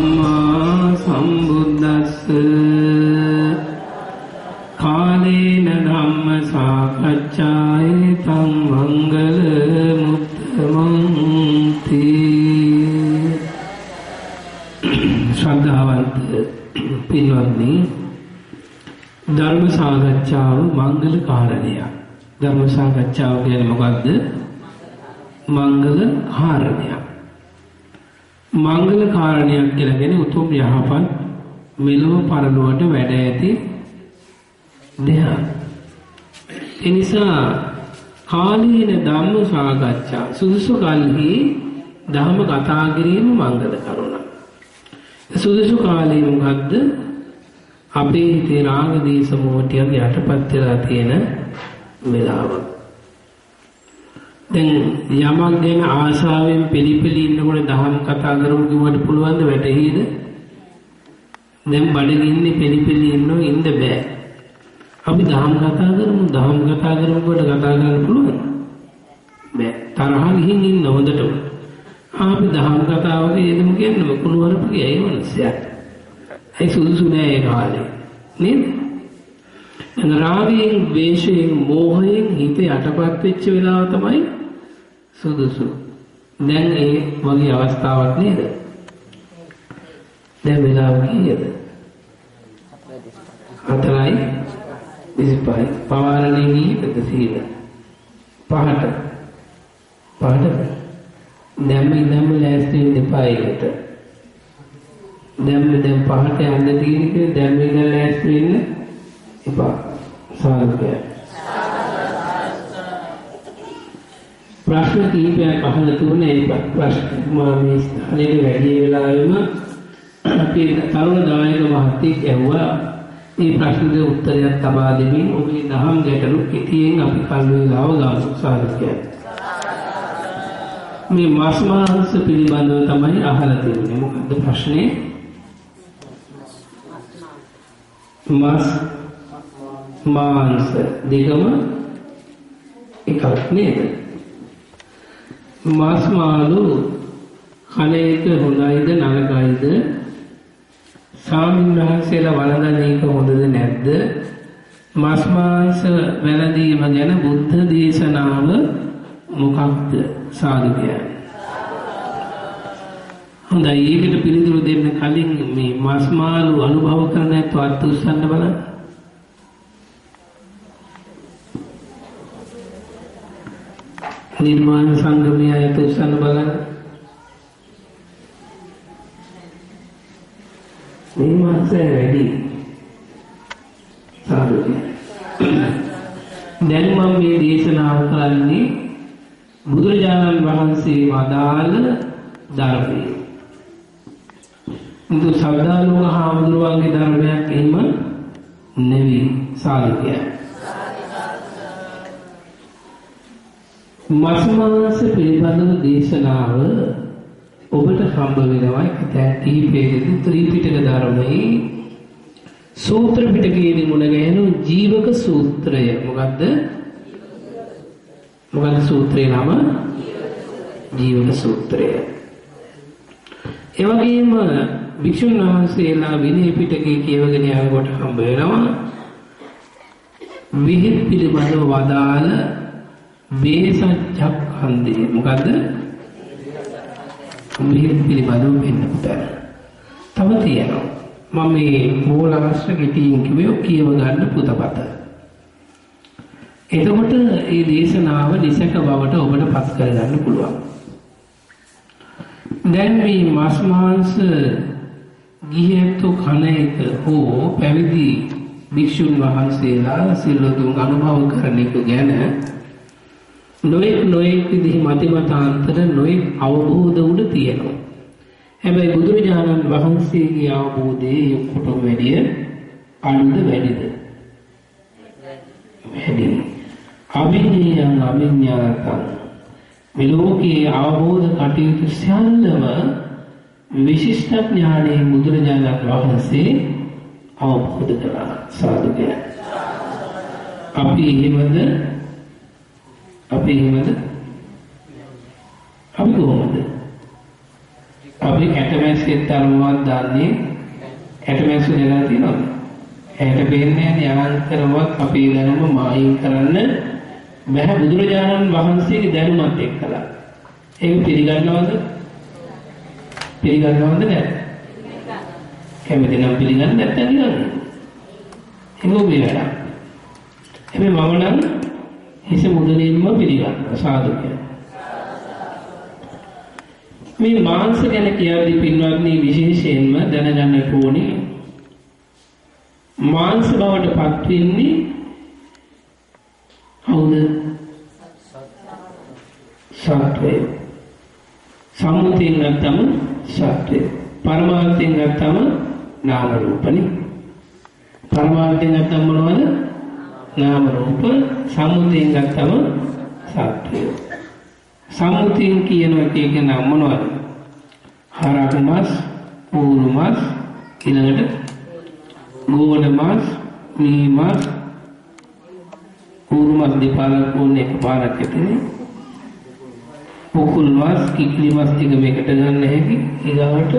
සම්මා සම්බුද්දස්ස කාලේන ධම්ම සාකච්ඡාය තං මංගල මුත්තමන්ති. ශ්‍රද්ධාවන්ත පින්වත්නි, ධර්ම සාකච්ඡාව මංගල කාරණයක්. ධර්ම සාකච්ඡාව කියන්නේ මොකද්ද? මංගල කාරණයක්. මංගල කාරණයක් කියලා කියන්නේ උතුම් යහපත් මෙලොව පරලොවට වැඩ ඇති දෙයක්. ඒ නිසා කාලීන ධම්ම සාකච්ඡා සුදුසු කල්හි ධර්ම කතා කිරීම මංගල කරුණක්. සුදුසු කාලේ මොකද්ද? අපේ හිතේ රාග දේශ මොහොතියන් යටපත් වෙලා තියෙන වෙලාව. දැන් යමක් ගැන ආශාවෙන් පිළිපෙළි ඉන්නකොට දහම් කතා කරමු කිව්වට පුළුවන් ද? වැටහිද? දැන් බඩගින්නේ පිළිපෙළි ඉන්නව ඉන්න බෑ. අපි දහම් කතා කරමු කොට කතා කරන්න පුළුවන් බෑ. තරහ ගිහින් ඉන්න හොඳටම. අපි දහම් කතාවක යෙදමු කියන්නේ කුණුවරපු කියයි මනසයක්. ඒ සුදුසු නෑ ඒ කාලේ. නේද? රාගයෙන්, ද්වේෂයෙන්, මෝහයෙන් හිත යටපත් වෙච්ච වෙලාව තමයි සුදුසු. දැන් ඒ වගේ අවස්ථාවක් නේද? දැන් වෙලාව කීයද? 4:25. පවාරණේ කීයද සීල? 5ට. දැන් ලෑස්ති වෙන්න එපා ඒකට. දැන් 5ට යන්න තියෙන්නේ. දැන් ලෑස්ති වෙන්න එපා. සාර්ථකයි. ප්‍රශ්න කීපයක් අහලා තුනේ. ඒ ප්‍රශ්න මේ ස්ථානයේ වැඩි වෙලාවෙම අපේ තරුණ දායක මහත්තයෙක් ඇහුවා. මේ ප්‍රශ්නෙට උත්තරයක් තබා දෙමින් ඔබේ දහම් ගැටලු පිටියෙන් අපි කල් වේලාව ගාමු. සාර්ථකයි. මේ මාස් මාංශ පිළිබඳව තමයි අහලා තියෙන්නේ. මොකද්ද ප්‍රශ්නේ? මාංශ දෙකම එකක් නේද? මාස් මාළු කන එක හොඳයිද නරකයිද? ස්වාමීන් වහන්සේලා වළඳන එක හොඳද නැද්ද? මාස් මාංශ වැළඳීම ගැන බුද්ධ දේශනාව මොකක්ද? සාදුකයන්. හොඳයි, ඒකට පිළිතුරු දෙන්න කලින් මේ මාස් මාළු අනුභව කරන ඇත්ත අත් උස්සන්න බලන්න. නිර්මාණ සංගමයේ අයත උස්සන්න බලන්න. මේ මාසේ වැඩි සාදුකයන්. දැන් මම මේ දේශනාව කරන්නේ බුදුරජාණන් වහන්සේ වදාළ ධර්මය. මුදු සද්ධාලෝක හාමුදුරුවන්ගේ ධර්මයක් එහෙම නෙවෙයි. සාදුකයන්. මාස් මාංශ පිළිබඳව දේශනාව ඔබට හම්බ වෙනවා. දැන් කීපයකදී ත්‍රිපිටක ධර්මයේ සූත්‍ර පිටකයේදී මුණ ගැහෙන ජීවක සූත්‍රය. මොකද්ද සූත්‍රේ නම? ජීවක සූත්‍රය. ඒ වගේම භික්ෂුන් වහන්සේලා විනය පිටකේ කියවගෙන යනකොට හම්බ වෙනවා විහිත් පිළිබඳව වදාළ වේසච්ඡක්ඛන්දේ. මොකද්ද? විහිත් පිළිබඳව වෙන්නට තව තියෙනවා. මම මේ මූල අවශ්‍ය කෙටියෙන් කියව ගන්න පුතපත. එතකොට මේ දේශනාව නිසක බවට ඔබට පත් කරගන්න පුළුවන්. දැන් මේ මාස් මාංශ ගිහියතු කන එක හෝ පැවිදි භික්ෂුන් වහන්සේලා සිල්ලුතුන් අනුභව කරන එක ගැන නොයෙක් විදිහ මතිමතාන්තර නොයෙක් අවබෝධ උඩ තියෙනවා. හැබැයි බුදුරජාණන් වහන්සේගේ අවබෝධයේ යොක්කොට වැඩිය අනුද වැඩිද? වැඩි. අභිඥාන අභිඥාතං මේ ලෝකයේ අවබෝධ කටයුතු සියල්ලම විශිෂ්ට ඥානයේ බුදුරජාණන් වහන්සේ අවබෝධ කළා. සාදුකය. අපි එහෙමද? අපි කොහොමද? අපි කැටමැස්ස ඇටමැස්සෙත් තරමවත් දන්නේ ඇටමැස්සු දෙලා තියෙනවද? ඇයට පේන්නේ න්‍යාන්තරවත් අපේ දැනුම මායිම් කරන්න බෑ බුදුරජාණන් වහන්සේගේ දැනුමත් එක්කලා. ඒක පිළිගන්නවද? පිළිගන්නවද නැද්ද? කැමති නම් පිළිගන්න නැත්නම් නිකන්. ඒක ඔබේ වැඩ. හැබැයි මම නම් හිස මුදලින්ම පිළිගන්නවා සාදු කියලා. මේ මාංශ ගැන කියද්දී පින්වත්නි විශේෂයෙන්ම දැනගන්න ඕනේ මාංශ බවට පත් වෙන්නේ කවුද? සත්වය. සම්මුතියෙන් ගත්තම සත්වය. පරමාර්ථයෙන් ගත්තම නාම රූපනේ. පරමාර්ථයෙන් ගත්තම මොනවද? නාම රූප. සම්මුතියෙන් ගත්තම සත්වය. සම්මුතියෙන් කියන එකේ නම මොනවද? හරක මාස්, ඌරු මාස්, ඊළඟට ගෝවන මාස්, මී මාස්, ඌරු මාස් දෙපාරක් ඕනේ එකපාරක් ඇතනේ. පුකුල් මාස්, කිකිලි මාස් ටික මේකට ගන්න හැකි. ඊගාවට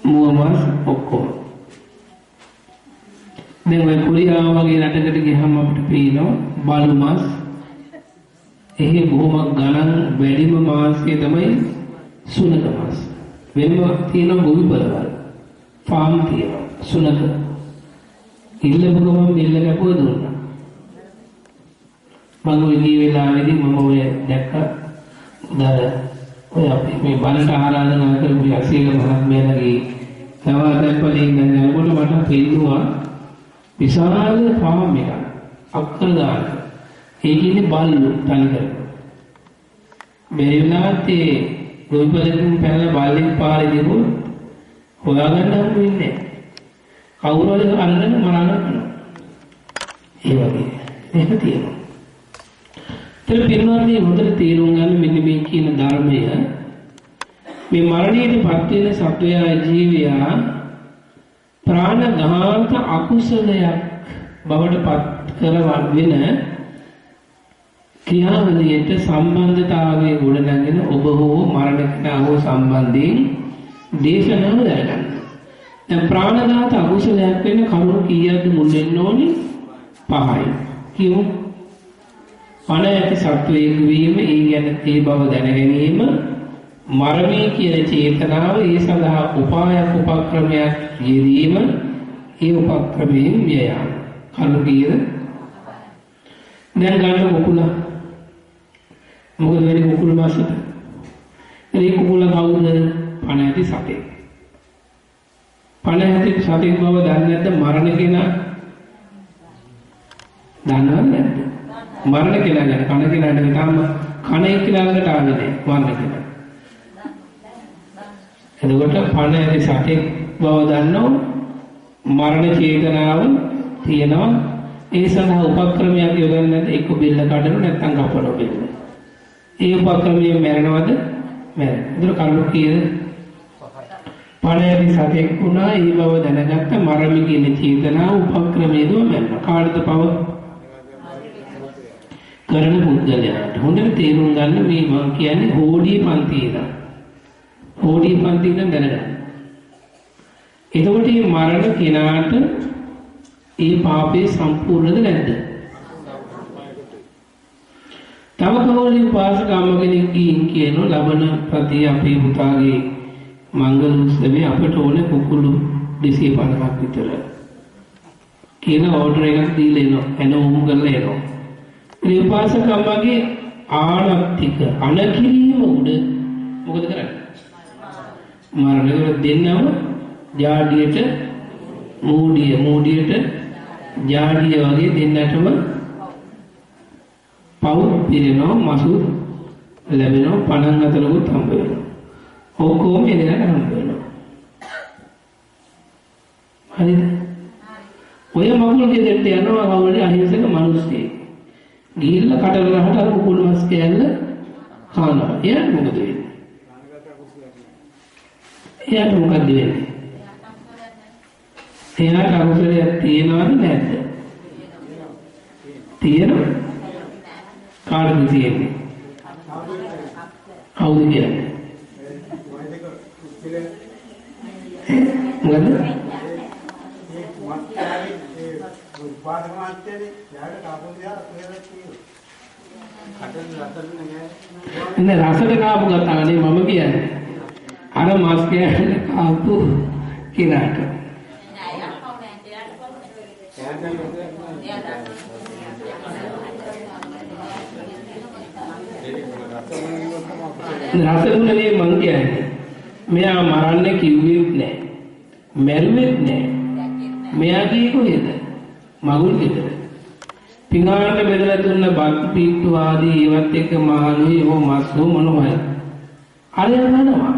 මුව මාස් ඔක්කොම. දැන් ඔය කොරියාව වගේ රටකට ගියහම අපිට පේනවා බලු මාස්. එහි බොහොම ගණන් වැඩිම මාංශය තමයි සුනක මාස්. වෙනම තියෙන ගොවි බලවල්. ෆාම් තියෙනවා සුනක. ඉල්ලපු ගමන් මිල්ල කැපුව දුන්නා. මම ওই ගිය වෙලාවේදී මම ඔය දැක්ක ඔය අපි මේ බණට ආරාධනා කරපු යසීල මහත්මයාගේ නවාතැන්පලින් යනකොට මට පෙන්නුවා විශාල ෆාම් එකක්. අක්කර දාන්න. ඒ කියන්නේ බල්ලු තනි කර. මේ වෙලාවට ගොවිපලකින් පැනලා බල්ලෙක් පාරේ දෙවොත් හොයාගන්න හම්බ වෙන්නේ නැහැ. කවුරු හරි අල්ලගෙන මරන්න කරනවා. ඒ වගේ. ඒක තියෙනවා. ඒත් පින්වත්නි හොඳට තේරුම් ගන්න මෙන්න මේ කියන ධර්මය මේ මරණයටපත් වෙන සත්වයා ජීවියා ප්‍රාණඝාත අකුසලයක් බවට පත් කරවන ක්‍රියාවලියට සම්බන්ධතාවයේ ගොඩනගෙන ඔබ හෝ මරණ කෙනා හෝ සම්බන්ධයෙන් දේශනාව දැනගන්න. දැන් ප්‍රාණඝාත අකුසලයක් වෙන කරුණු කීයක්ද මුල් වෙන්න ඕනේ? 5යි. කියමු. පණ ඇති සත්වයෙක් වීම, ඒ ගැන ඒ බව දැන ගැනීම, මරණය කියන චේතනාව, ඒ සඳහා උපායක් උපක්‍රමයක් යෙදීම, ඒ උපක්‍රමයෙන් මිය යාම. කරුණු කීයද? දැන් ගන්න කුකුල. මොකද වෙන්නේ කුකුල මාසෙට? ඒ කුකුල කවුද? පණ ඇති සතෙක්. පණ ඇති සතෙක් බව දන්නේ නැද්ද මරණ කෙනා? දන්නවද නැද්ද? මරණ කෙනා ගැන කන කෙනාට තාම කණේ කියලා ළඟට ආවේ නැහැ මරණ කෙනා. එතකොට පණ ඇති සතෙක් බව දන්නව මරණ චේතනාව තියෙනවා. ඒ සඳහා උපක්‍රමයක් යොදන්නේ නැත්නම් එක්ක බෙල්ල කඩන නැත්නම් කපන බෙල්ල. ඒ උපක්‍රමයෙන් මැරෙනවද? මැරෙනවා. ඒතර කරුණු කීයද? පණ ඇති සතෙක් වුණා ඒ බව දැනගත්ත මරණ කියන චේතනාව උපක්‍රමයේදම මැරෙනවා. කාටද පව? කරන පුද්ගලයාට. හොඳට තේරුම් ගන්න මේ මම කියන්නේ හෝඩිය පන්තියද. හෝඩිය පන්තියද දැනගන්න. එතකොට මේ මරණ කෙනාට ඒ පාපේ සම්පූර්ණද නැද්ද? තව කවුරුන් පාසක අම්ම කෙනෙක් ගිහින් කියනවා ලබන ප්‍රති අපේ පුතාගේ මංගල උත්සවයේ අපට ඕනේ කුකුළු 250ක් විතර කියන ඕඩර් එකක් දීලා එනවා. එනෝම් කරලා එනවා. ඒ පාසක අම්මගේ ආනත්තික අනකිරීම උඩ මොකද කරන්නේ? මරණය දෙන්නම ජාඩියට මූඩියට ජාඩිය වගේ දෙන්නටම පව් පිරෙනවා, මසු ලැබෙනවා, පණන් අතරකුත් හම්බ වෙනවා. ඔක්කොම එනකට හම්බ වෙනවා. හරිද? ඔය මගුල් ගෙදරට යනවා කවුරුහරි අහිංසක මිනිස්සෙක්. ගිහිල්ලා කටල රහට අර කුකුල් මස් කෑල්ල කනවා. එයාට මොකද වෙන්නේ? එයාට මොකද වෙන්නේ? එයාට අකුසලයක් තියෙනවද නැද්ද? තියෙනවා. කාටද තියෙන්නේ? කවුද කියන්නේ? මොකද? නේ රසට කාපු කතාවනේ මම කියන්නේ. අර මාස් කෑල්ල කාපු කිනාට. රසදුනේ මං කියන්නේ. මෙයා මරන්න කිව්වෙත් නෑ. මැරුවෙත් නෑ. මෙයා ගියේ කොහෙද? මගුල් ගෙදර. පිඟානට බෙදලා දුන්න බත් පිට්ටු ආදී ඒවත් එක්ක මාළුයි හෝ මස් හෝ මොනවයි. හරි යනවා.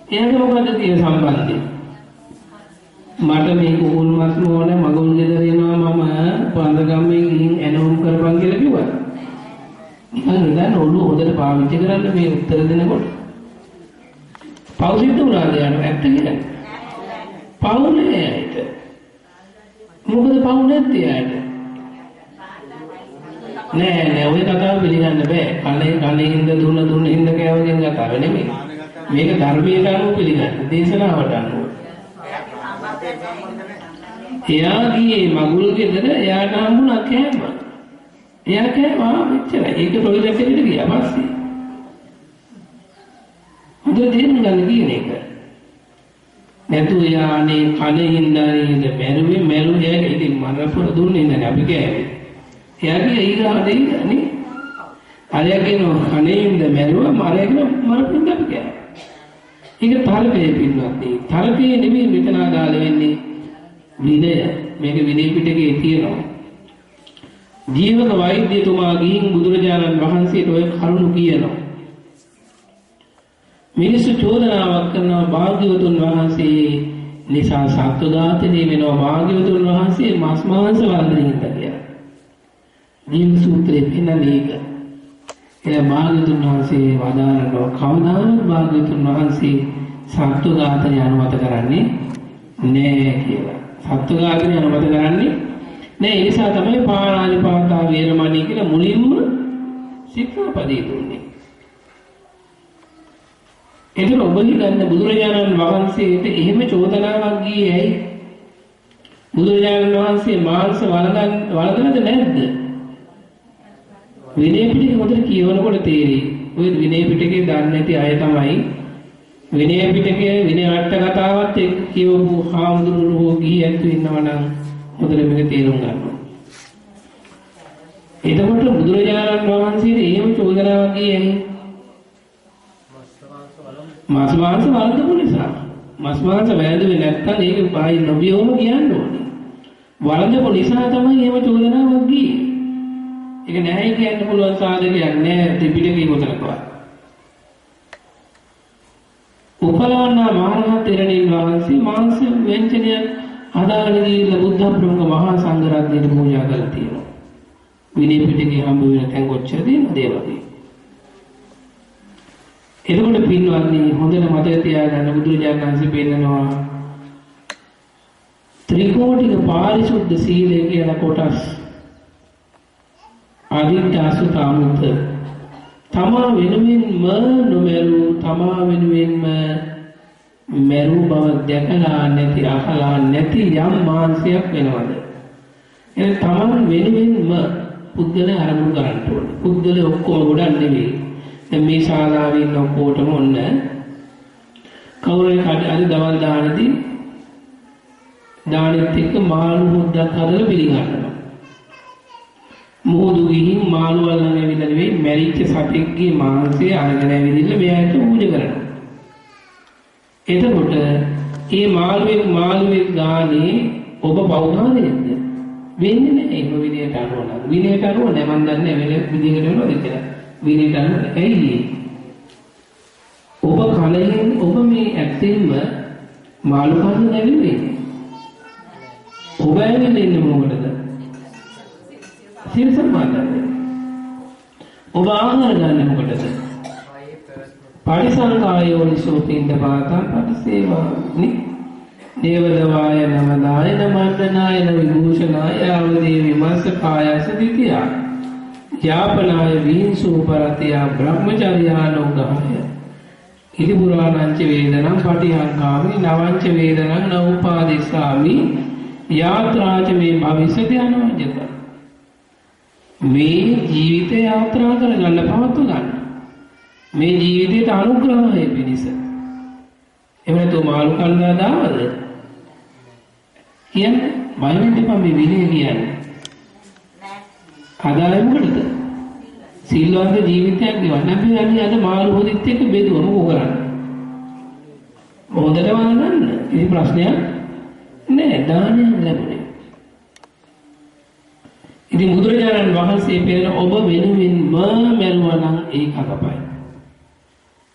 එයාගේ මොකද තියෙන සම්බන්ධය? මට මේ කුකුල් මස් මොන මගුල් ගෙදර එනවා මම පන්දගම්මෙන් ගිහින් ඇනවුම් කරපන් කියලා කිව්වා. නිකන් ඉඳන් ඔළුව හොදට පාවිච්චි කරන්න මේ උත්තර දෙනකොට. පෞසිත උනාද යන ඇත්ත කියන්නේ. පවුනේ ඇයිද? මොකද පවු නැත්තේ ඇයිද? නෑ ඔය කතාව පිළිගන්න බෑ. කනේ හින්ද දුන්න හින්ද කෑවගෙන් කතාව නෙමෙයි. මේක ධර්මයට අනුව පිළිගන්න. දේශනාවට අනුව. එයා ගියේ මගුල් ගෙදර එයාට හම්බුණා කෑම. එයා කෑවා මෙච්චරයි. ඒක ටොයිලට් එකට ගියා පස්සේ. හොඳට තේරුම් ගන්න කියන එක. නැතු යානේ කනේ හින්දානේද මැරුවේ ඉතින් මරපොර දුන්නේ නැහැ අපි කෑවේ. එයාගේ ඊගාට ඉන්නේ. අරයගෙන කනේ හින්ද මැරුවා මරගෙන මරපින්ද අපි කෑවා. ඒක තරකයේ පින්වත් නේ. තරකයේ නෙමෙයි මෙතන ආදාළ වෙන්නේ විනය. මේක විනය පිටකේ තියෙනවා. ජීවක වෛද්‍යතුමා ගිහින් බුදුරජාණන් වහන්සේට ඔය කරුණු කියනවා. මිනිස්සු චෝදනාවක් කරනවා භාග්‍යවතුන් වහන්සේ නිසා සත්ව ඝාතනය වෙනවා භාග්‍යවතුන් වහන්සේ මස් මාංශ වර්ධනය කියලා. ජීව සූත්‍රයේ පෙන්නන්නේ ඒක. ඒ භාග්‍යවතුන් වහන්සේ වදාරනවා කවදාවත් භාග්‍යවතුන් වහන්සේ සත්ව ඝාතනය අනුමත කරන්නේ නෑ කියලා. සත්ව ඝාතනය අනුමත කරන්නේ නෑ. ඒ නිසා තමයි පාණාතිපාතා වේරමණී කියලා මුලින්ම ශික්ෂාපදේ දුන්නේ. එතන ඔබ හිතන්න බුදුරජාණන් වහන්සේට එහෙම චෝදනාවක් ගියේ ඇයි? බුදුරජාණන් වහන්සේ මාංශ වළඳනද නැද්ද? විනය පිටකේ හොඳට කියවනකොට තේරෙයි. ඔය විනය පිටකේ දන්නේ නැති අය තමයි විනය පිටකේ විනය අට කතාවත් එක්ක කියවපු හාමුදුරුවෝ ගිහියන්තු ඉන්නවා නම් හොඳට මේක තේරුම් ගන්න. එතකොට බුදුරජාණන් වහන්සේට එහෙම චෝදනාවක් ගියේ ඇයි? මස් මාංශ වළඳපු නිසා. මස් මාංශ වැළඳුවේ නැත්තම් ඒක බායි නොබියවම කියන්න ඕනේ. වළඳපු නිසා තමයි එහෙම චෝදනාවක් ගියේ. ඒක නැහැ කියන්න පුළුවන් සාධකයක් නෑ ත්‍රිපිටකයේ කොතනකවත්. උපලවන්නා මහරහත් තෙරණින් වහන්සේ මාංශ ව්‍යංජනය හදාගෙන ගිහිල්ලා බුද්ධ ප්‍රමුඛ මහා සංඝ රත්නයට පූජා කරලා තියෙනවා. විනය පිටකේ හම්බ වෙන තැන් කොච්චර තියෙනවද ඒ වගේ. එතකොට පින්වත්නි හොඳට මතක තියාගන්න බුදුරජාණන් වහන්සේ පෙන්නනවා ත්‍රිකෝටික පාරිශුද්ධ සීලය කියන කොටස් අදිත්‍යාසුතාමුත තමා වෙනුවෙන්ම නොමැරු තමා වෙනුවෙන්ම මැරු බව දැකලා නැති අහලා නැති යම් මාංශයක් වෙනවද? එහෙනම් තමන් වෙනුවෙන්ම පුද්ගලයා ආරම්භ කරන්න ඕනේ. පුද්ගලයා ඔක්කොම ගොඩක් නෙවෙයි. දැන් මේ ශාලාවේ ඉන්න ඔක්කොටම ඔන්න කවුරුයි අද දවල් දානදී දානෙත් එක්ක මාළු හොද්දක් හදලා පිළිගන්නවා. මොහොදු ගිහින් මාළු වල්ලන් ඇවිල්ලා නෙවෙයි මැරිච්ච සතෙක්ගේ මාංශය අරගෙන ඇවිල්ලා මෙයාට පූජා කරනවා. එතකොට මේ මාළුවේ ගානේ ඔබ පවුනා නේද? වෙන්නේ නැහැ ඒක විදියට අරවන. විදියට අරව නැහැ මන් දන්නේ වෙන විදිහකට වෙනවද කියලා. විදියට අරව ඇයි? ඔබ කලින් ඔබ මේ ඇත්තෙන්ම මාළු කන්න නැවිනේ. ඔබ ඇවිල්ලා ඉන්නේ මොකටද? සිල් සම්මාදන්නේ. ඔබ ආහාර ගන්න මොකටද? පරිසංකායෝනිසෝ පින්දපාතං පටිසේවානි දේවදවාය නමදාය නමණ්ඩනාය විභූෂනාය ආවදේ විමස්ස කායස දිතිය යාපනාය විහිංසෝ පරතිය බ්‍රහ්මචර්යානෝගාය ඉති පුරාණංච වේදනං පටිහංකාමි නවංච වේදනං නෝපාදිස්සාමි යාත්‍රාච මේ භවිෂ්‍යති අනවජ්‍යත. මේ ජීවිතය යාත්‍රා කරගන්න පවත්ව ගන්න. මේ ජීවිතයට අනුග්‍රහය පිණිස. එහෙම නැතු මාළු කන්නා දාවද? කියන්නේ බයිවෙන් දෙපා මේ විනය කියන්නේ. අදාළ මොකටද? සිල්වන්ත ජීවිතයක් ගෙවන්න අපි යන්නේ අද මාළු හොදිත් එක්ක බෙදුව මොකෝ කරන්නේ? හොදට වන්නන්න. කිසි ප්‍රශ්නයක් නෑ. දානයක් ලැබුණේ. ඉතින් බුදුරජාණන් වහන්සේ පෙරන ඔබ වෙනුවෙන් මරුවා නම් ඒක අකපයි.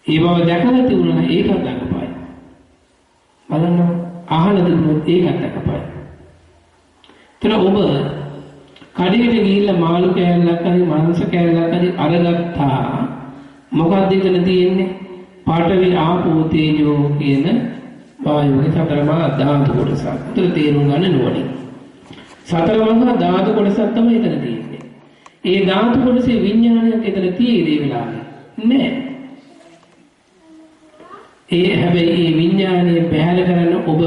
ඒ බව දැකලා තිබුණා නම් ඒකත් අකපයි. බලන්න අහලා තිබුණොත් ඒකත් අකපයි. එතන ඔබ කඩේට ගිහිල්ලා මාළු කෑල්ලක් හරි මාංශ කෑල්ලක් හරි අරගත්තා. මොකක්ද එතන තියෙන්නේ? පාඨවි ආපෝ තේජෝ කියන වායුවේ සතර මහා ධාතු කොටසක්. උතර තේරුම් ගන්න නුවණින්. සතර මහා ධාතු කොටසක් තමයි එතන තියෙන්නේ. ඒ ධාතු කොටසේ විඥානයක් එතන තියෙන්නේ ඒ වෙලාවේ. නෑ. ඒ හැබැයි මේ විඥානය බහැල කරන්න ඔබ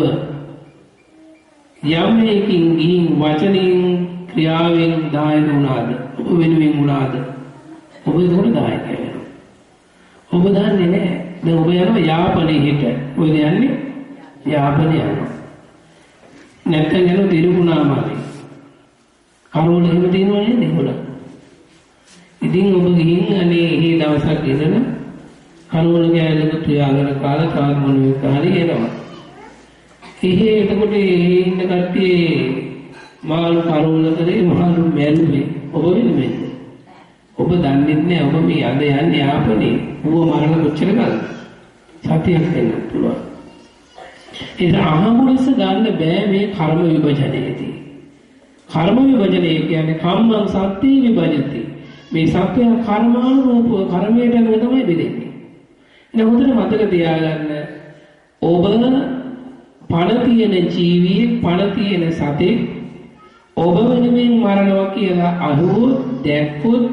යම් එකකින් ගිහින් වචනින් ක්‍රියාවෙන් දායක වුණාද? ඔබ වෙනුවෙන් වුණාද? ඔබ ඒකට දායකයි වෙනවා. ඔබ දන්නේ නැහැ. දැන් ඔබ යනවා යාපනයේ හිට. ඔය යන්නේ යාපනයේ යනවා. නැත්නම් යනවා තිරුකුණාමලේ. කරෝල එහෙම තියෙනව නේද ඒගොල්ලෝ? ඉතින් ඔබ ගිහින් අනේ මේ දවසක් ඉඳලා කරෝල ගෑලක තුයාගෙන කාලා තවත් මොනවා කාරි එනවා. එතකොට ඉන්න කට්ටිය මාළු කරෝල කරේ මාළු මැරුවේ ඔබ වෙනුවෙන්. ඔබ දන්නේ නැහැ ඔබ මේ අද යන්නේ ආපනේ. ඌව මරණ කොච්චර ගන්නද? සතියක් වෙන්න පුළුවන්. ඒක අහමුලස ගන්න බෑ මේ කර්ම විභජනයේදී. කර්ම විභජනය කියන්නේ කම්මං සත්‍ය විභජති. මේ සත්‍ය කර්මානුරූපව කර්මයට අනුව තමයි බෙදෙන්නේ. එන හොඳට මතක තියාගන්න ඔබ පණ තියෙන ජීවියේ පණ තියෙන සතේ ඔබ වෙනුවෙන් මරනවා කියලා අහුවොත් දැක්කොත්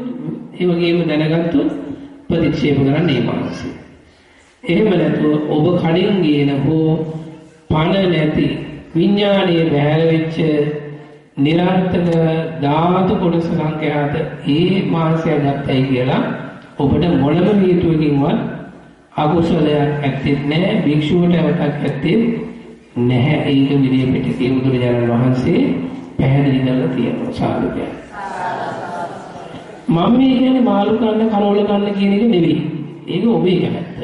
ඒ වගේම දැනගත්තොත් ප්‍රතික්ෂේප කරන්නේ මානසික. එහෙම නැතුව ඔබ කඩින් ගේන හෝ පණ නැති විඥානයේ බැහැර වෙච්ච නිරන්තර ධාතු කොටස සංඛ්‍යාත ඒ මානසය ගත්තයි කියලා ඔබට මොනම හේතුවකින්වත් අකුසලයක් ඇත්තේ නැහැ. භික්ෂුවට වටක් ඇත්තේ නැහැ. ඒක විනය පිටකේ බුදුරජාණන් වහන්සේ පැහැදිලි කරලා තියෙනවා සාධකයන්. මම මේ කියන්නේ මාළු කන්න කරෝල කන්න කියන එක නෙවෙයි. ඒක ඔබේ කැමැත්ත.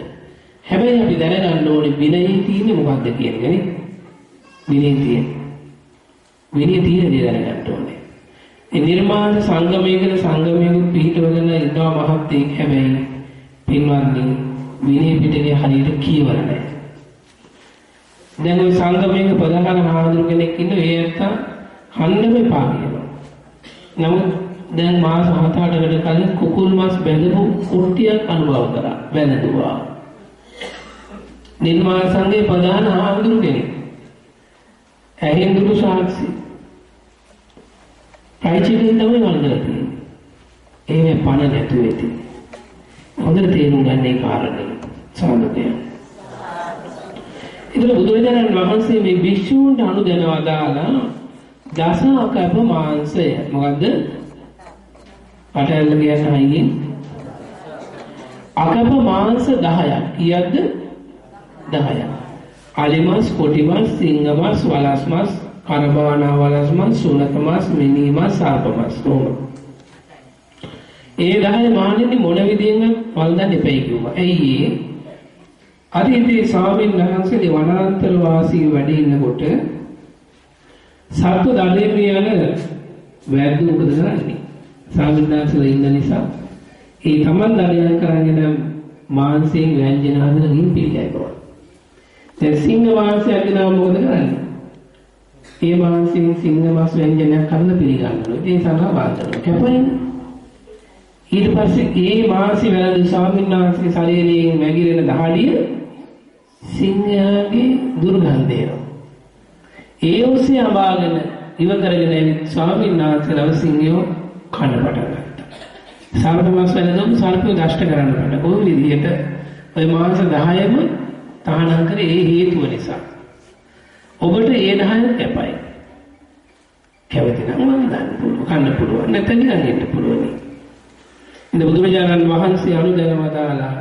හැබැයි අපි දැනගන්න ඕනේ විනයේ තියෙන්නේ මොකක්ද කියන එක නේ. විනයේ තියෙන දේ දැනගන්න ඕනේ. ඒ නිර්මාණ සංගමයකට සංගමයක පිටවගෙන ඉන්නවා මහත්යෙක් හැබැයි පින්වත්නි විනය පිටකේ හරියට කියවර නැහැ. දැන් ওই සංගමයක ප්‍රධාන මහාඳුර කෙනෙක් ඉන්න ඒ ඇත්තා හන්න මෙපා කියනවා. නමුත් දැන් මාස 7-8කට කලින් කුකුල් මාස් බැඳපු කුට්ටියක් අනුභව කරා. බැඳුවා. නිර්මාණ සංඝයේ ප්‍රධාන මහාඳුර කෙනෙක්. ඇහෙන්දුරු සාක්ෂි. ප්‍රයිචිකින් තමයි වන්දලා තියෙන්නේ. ඒ පණ නැතුව ඇති. හොඳට තේරුම් ගන්න ඒ කාරණේ සාධකය. ඉතින් බුදුරජාණන් වහන්සේ මේ භික්ෂූන්ට අනුදැනවා දාලා දස අකප මාංශය මොකද්ද? පටහැල්ල කියන අයියෙන් අකප මාංශ 10ක්. කීයක්ද? 10ක්. අලිමස්, කොටිමස්, සිංගමස්, වලස්මස්, කරබානා වලස්මස්, සුනකමස්, මිනිමස්, සාපමස් තෝම. ඒ 10 මානෙදි මොන විදියෙන්වත් වල්දන්න එපයි කිව්වා. ඇයි ඒ? අදීතේ ස්වාමීන් වහන්සේ වනාන්තර වාසී වැඩ ඉන්නකොට සත්ව දඩේම යන වැද්ද උපද කරන්නේ. ස්වාමීන් වහන්සේලා ඉන්න නිසා ඒ තමන් දඩයන් කරගෙන මාංශයෙන් ව්‍යංජන හදන ගින් පිළිගන්නවා. දැන් සිංහ මාංශය අදිනවා මොකද කරන්නේ? ඒ මාංශයෙන් සිංහ මාංශ ව්‍යංජනයක් කරන්න පිළිගන්නවා. ඒ සඳහා වාදනවා. කැපෙන්නේ. ඊට පස්සේ ඒ මාංශය වැළඳ ස්වාමීන් වහන්සේගේ ශරීරයෙන් වැగిරෙන දහඩිය සිංහයාගේ දුර්ගන්ධය. ඒ ඔස්සේ අඹාගෙන ඉව කරගෙන ඇවිත් ස්වාමීන් වහන්සේලා සිංහයෝ කන්න පටන් ගත්තා. සර්ප මාස් වෙනදම සර්පය දෂ්ට කරන්න බෑ. කොහොම විදිහට ඔය මාංශ 10ම තහනම් කරේ ඒ හේතුව නිසා. ඔබට ඒ 10 කැපයි. කැමති නම් වන්දන්න පුළුවන්, කන්න පුළුවන්, නැත්නම් නිකන් ඉන්න පුළුවන්. ඉතින් බුදුරජාණන් වහන්සේ අනුදැනව දාලා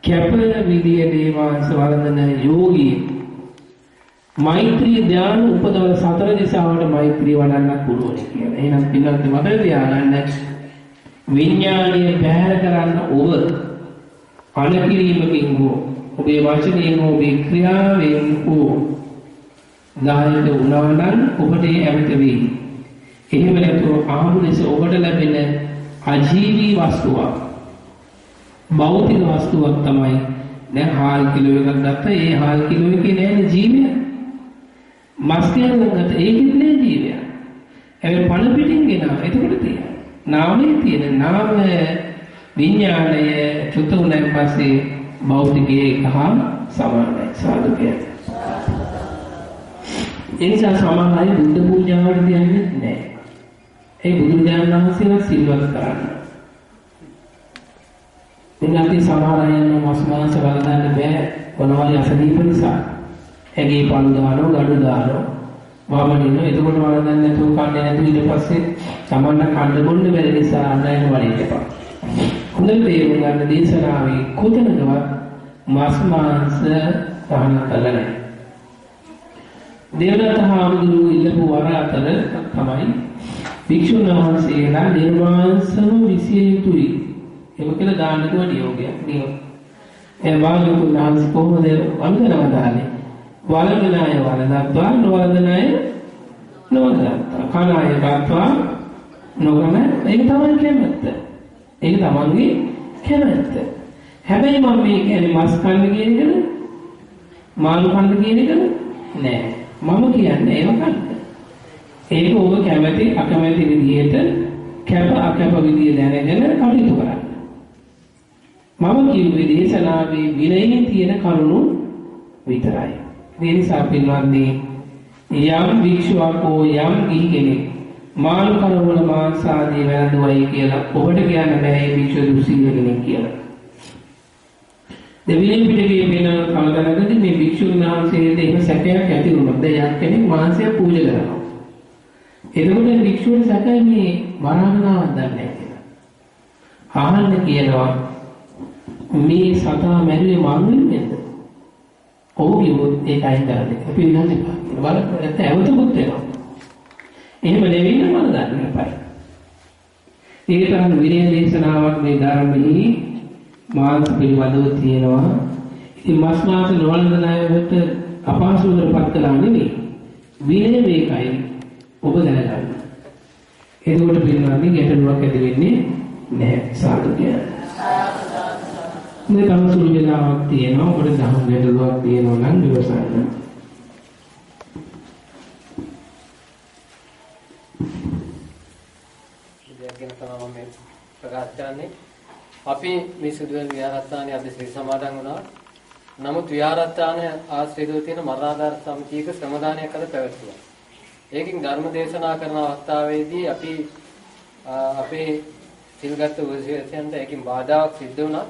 කැප විදියේ මේ මාංශ වළඳන යෝගී මෛත්‍රී ධ්‍යාන උපදවන සතර දිශාවට මෛත්‍රී වඩන්නත් පුළුවන් කියලා. එහෙනම් පිළිගන්න මතක තියාගන්න විඥානීය බැහැර කරන්න ඔබ අනකිරීමකින් හෝ ඔබේ වචනයෙන් හෝ ඔබේ ක්‍රියාවෙන් හෝ දායක වුණා නම් ඔබට ඒ ඇවිත වෙයි. එහෙම නැත්නම් ආහු ලෙස ඔබට ලැබෙන අජීවී වස්තුවක් භෞතික වස්තුවක් තමයි දැන් හාල් කිලෝ එකක් ගත්තා. ඒ හාල් කිලෝ එකේ නෑනේ ජීවය. මස් කියනකට ඒකෙත් නෑ ජීවය. හැබැයි පණ පිටින් ගෙනාව. එතකොට තියෙනවා. නාමයේ තියෙන නාම විඥාණය චුත උනන් පස්සේ භෞතිකයේ කහා සමානයි. සාදු කියන්නේ. ඒ නිසා සමහර අය බුද්ධ පූජාවට දෙන්නේ නැහැ. ඒ බුදුරජාණන් වහන්සේලා සිල්වත් කරන්න. එන්නත් සමහර අය මස් මාංශ වලදන්න බෑ මොනවාරි අසනීප නිසා. ඇගේ පළු දානවා, gadu දානවා. වමනින්න එතකොට වලදන්නේ නැතුව කන්නේ නැතුව ඊට පස්සේ තමන්න කන්න බොන්න බැරි නිසා අන්නයින වලින් එපා. හොඳට තේරුම් ගන්න දේශනාවේ කොතනකවත් මස් මාංශ තහනම් කළා නැහැ. දේවදත්ත හාමුදුරුවෝ ඉල්ලපු වර අතර තමයි භික්ෂුන් වහන්සේලා නිර්වාංශව විසිය යුතුයි. ඒක කියලා දාන්නක නියෝගයක් නියම. ඒ වාග්යතුන් වහන්සේ කොහොමද වන්දනවදාලේ? වලදන අය වලදත්වා නොවලදන අය නොවලදත්වා. කන අය ගත්වා නොකන ඒක තමයි කැමැත්ත. ඒක තමන්ගේ කැමැත්ත. හැබැයි මම මේ කියන්නේ මස් කන්න කියන එකද? මාළු කන්න කියන එකද? නෑ. මම කියන්නේ ඒව කන්න. ඒක ඔබ කැමැති අකමැති විදිහට කැප අකැප විදිය දැනගෙන කටයුතු කරන්න. මම කියුවේ දේශනාවේ විනයේ තියෙන කරුණු විතරයි. ඒ නිසා පින්වත්නි යම් භික්ෂුවක් හෝ යම් ගිහි කෙනෙක් මාළු කරවල මාංශ ආදී වැළඳුවයි කියලා ඔබට කියන්න බෑ මේ භික්ෂුව දුස්සීල කෙනෙක් කියලා. දෙවියන් පිටකේ වෙන කලදරකදී මේ භික්ෂුන් වහන්සේට එහෙම සැකයක් ඇති වුණොත් දැන් යම් කෙනෙක් මාංශය පූජා කරනවා. එතකොට භික්ෂුන් සැකයි මේ වරහණාවක් දන්නේ නැහැ කියලා. අහන්න කියනවා මේ සතා මැරුවේ මං වෙන්නේද? ඔව් කිව්වොත් ඒකයි කරන්නේ. අපි විනාශ කරනවා. බලන්න නැත්නම් ඇවතුමුත් වෙනවා. එහෙම නෙවෙයි නම් මම දන්නේ නැහැ. ඒක තරම් විනය දේශනාවක් මේ ධර්මයේ මාංශ පිළිබඳව තියෙනවා. ඉතින් මස් මාංශ නොවලන අයට අපහසුතාවයකට පත් කරලා නෙවෙයි. විනය මේකයි ඔබ දැනගන්න. එතකොට පිළිගන්නේ ගැටලුවක් ඇති වෙන්නේ නැහැ. සාදු කියන්නේ. මේ තමයි සුළු වෙලාවක් තියෙනවා. ඔබට දහම් ගැටලුවක් තියෙනවා නම් විවසන්න. ඉතින් තමයි මම ප්‍රකාශ කරන්නේ. අපි මේ සිදුවෙන විහාරස්ථානයේ අද ශ්‍රී සමාදන් වුණා. නමුත් විහාරස්ථාන ආශ්‍රිතව තියෙන මරණාධාර සමිතියක ශ්‍රමදානයක් අද පැවැත්වුවා. ඒකින් ධර්ම දේශනා කරන අවස්ථාවේදී අපි අපේ සිල්ගත් උපදේශයන්ට ඒකින් බාධාක් සිද්ධ වුණා.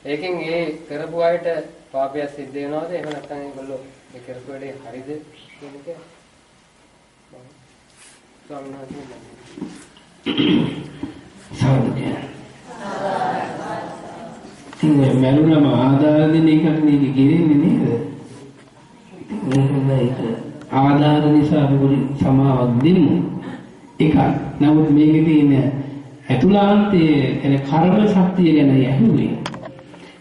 ඒකින් ඒ කරපු අයට පාපයක් සිද්ධ වෙනවද? එහෙම නැත්නම් ඒගොල්ලෝ මේ කරපු වැඩේ හරිද කියන එක ස්වාමීන් වහන්සේ ඉතින් මනුරම ආධාර දෙන එකක් නේද ගෙරෙන්නේ නේද? ඒක ආධාර නිසා අපි සමාවක් දෙමු. එකක්. නමුත් මේකේ තියෙන අතුලාන්තයේ එන කර්ම ශක්තිය ගැන යහුවේ.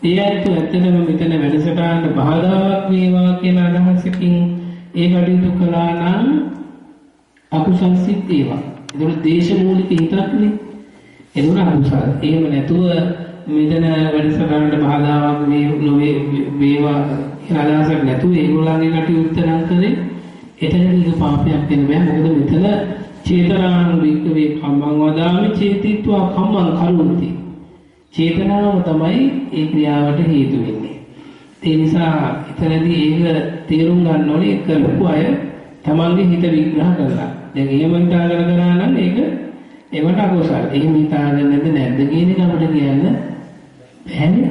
ඒ ඇත්තටම මෙතන වැඩසටහන බාධාවක් වේවා කියන අදහසකින් ඒ කටයුතු කළා නම් අකුසල් සිත් ඒවා. ඒක දේශමූලික හිතක්නේ. එදුන අකුසල. එහෙම නැතුව මෙතන වැඩසටහනට බාධාවක් නොවේ වේවා කියන අදහසක් නැතුව ඒගොල්ලන්ගේ කටයුත්ත නම් කරේ එතනදී පාපයක් වෙන බෑ. මොකද මෙතන චේතනාං වික්කවේ කම්මං වදාමි චේතිත්වා කම්මං කරුන්ති. චේතනාව තමයි ඒ ක්‍රියාවට හේතු වෙන්නේ. ඒ නිසා එතනදී ඒක තේරුම් ගන්න ඕනේ කරපු අය තමන්ගේ හිත විග්‍රහ කරලා. දැන් එහෙම හිතාගෙන කරා නම් ඒක ඒවට අකුසල. එහෙම හිතාගෙන නැද්ද කියන එක අපිට කියන්න බැහැ.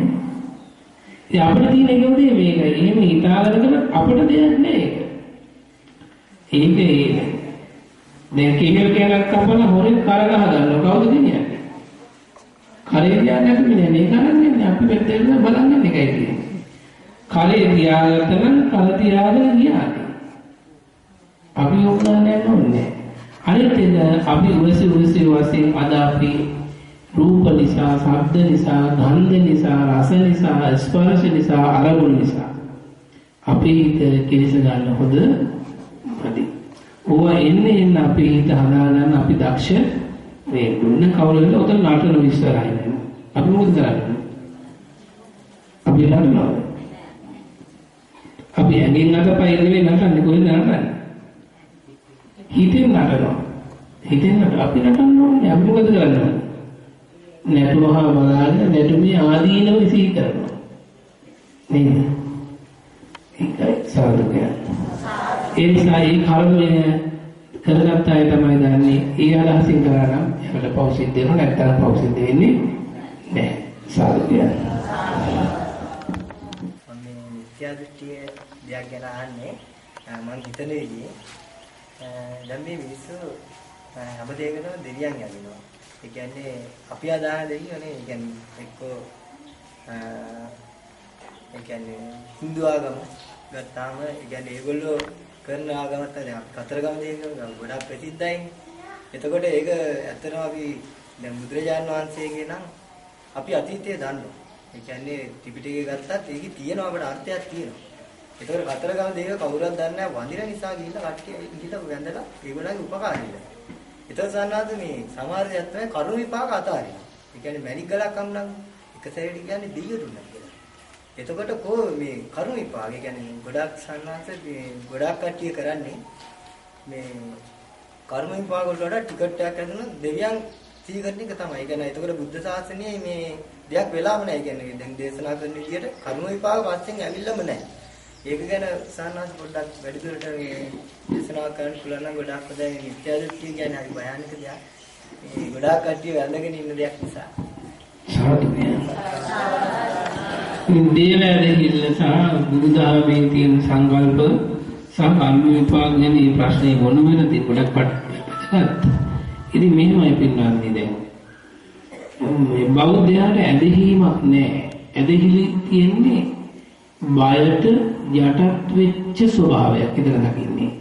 ඉතින් අපිට තියෙන එක උදේ මේකයි. එහෙම හිතාගෙන අපිට දෙයක් නෑ ඒක. දැන් කීකර කැලක් කපන හොරෙන් කර ගහ ගන්නවා. කවුද කියන්නේ? කරේ තියාගෙන ඉන්නේ නේ කරන්නේ. අපි මෙතෙන් බලන්නේ එකයි තියෙන්නේ. කරේ තියාගත්ත නම් කර තියාගෙන ගියානේ. අපි උගලන්නේ නැහැ. අනිත් එක අපි උරසි වශයෙන් අද අපි රූප නිසා, ශබ්ද නිසා, ගන්ධ නිසා, රස නිසා, ස්පර්ශ නිසා, අරමුණු නිසා අපි හිත කිලිස ගන්න හොද නැති. ඕවා එන්නේ අපි හිත හදාගන්න අපි දක්ෂ මේ දුන්න කවුරුද උතන නාටන විශ්වරයි නේ. අපි මොකද කරන්නේ? අපි නටනවා. අපි ඇඟෙන් අතපය නෙවෙයි නටන්නේ කොහෙන්ද නටන්නේ? හිතෙන් නටනවා. හිතෙන් අපි නටන්න ඕනේ. අපි මොකද කරන්නේ? නැටුමහා බලාගෙන නැටුමේ ආදීනව ඉසී කරනවා. නේද? ඒකයි සාධකය. ඒ නිසා ඒ කර්මය කරගත්ත අය තමයි දන්නේ. ඒ අදහසින් කරා නම් ඒකට පෞ සිද්ධ වෙනවා නැත්නම් පෞ සිද්ධ වෙන්නේ නැහැ. සාධකය. මම මිත්‍යා දෘෂ්ටිය දෙයක් ගැන අහන්නේ මම හිතන විදිහේ දැන් මේ මිනිස්සු හැම දෙයකටම දෙවියන් යදිනවා. ඒ කියන්නේ අපි අදාළ දෙවියෝනේ. ඒ කියන්නේ එක්කෝ ඒ කියන්නේ හින්දු ආගම ගත්තාම ඒ කියන්නේ ඒගොල්ලෝ කරන ආගමත් දැන් අපි කතරගම දෙවියෝ ගොඩක් ප්‍රසිද්ධයි. එතකොට ඒක ඇත්තටම අපි දැන් බුදුරජාන් වහන්සේගේ නම් අපි අතීතයේ දන්නවා. ඒ කියන්නේ ත්‍රිපිටකය ගත්තත් ඒකේ තියෙන අපට අර්ථයක් තියෙනවා. ඒතකොට කතරගම දේව කවුරුත් දන්නේ නැහැ වඳින නිසා ගිහිල්ලා කට්ටිය ගිහිල්ලා වැඳලා ඒගොල්ලන්ගේ උපකාරී වෙනවා. ඒතකොට සන්නාද මේ සමහර දෙයක් තමයි කරුණ විපාක අතාරිනවා. ඒ කියන්නේ මැණික් ගලක් අම්නම් එක සැරේට කියන්නේ දෙයියෝ දුන්නා කියලා. එතකොට කො මේ කරුණ විපාක ඒ කියන්නේ ගොඩක් සන්නාස මේ ගොඩක් කට්ටිය කරන්නේ මේ කර්ම විපාක වලට වඩා ටිකට් එකක් හදුනොත් දෙවියන් සීකරන එක තමයි. ඒ කියන්නේ එතකොට බුද්ධ ශාසනයේ මේ දෙයක් වෙලාම නැහැ. ඒ කියන්නේ දැන් දේශනා කරන විදිහට කර්ම විපාක පස්සෙන් ඇවිල්ලාම නැහැ. ඒක ගැන සාහනස් පොඩ්ඩක් වැඩිදුරට මේ දේශනා කරන්න පුළුවන් නම් ගොඩක් හොඳයි. මේ මිත්‍යා දෘෂ්ටිය කියන්නේ හරි භයානක දෙයක්. මේ ගොඩක් කට්ටිය වැඳගෙන ඉන්න දෙයක් නිසා. දේවදහිල්ල සහ බුදුදහමේ තියෙන සංකල්ප සහ කර්ම විපාක ගැන මේ ප්‍රශ්නේ මොන වෙනද ගොඩක් පැත්තට. ඉතින් මෙහෙමයි පින්නන්නේ දැන්. මේ බෞද්ධයාට ඇදහිීමක් නැහැ. ඇදහිලි තියෙන්නේ බයට යටත් වෙච්ච ස්වභාවයක් විතර දකින්නේ.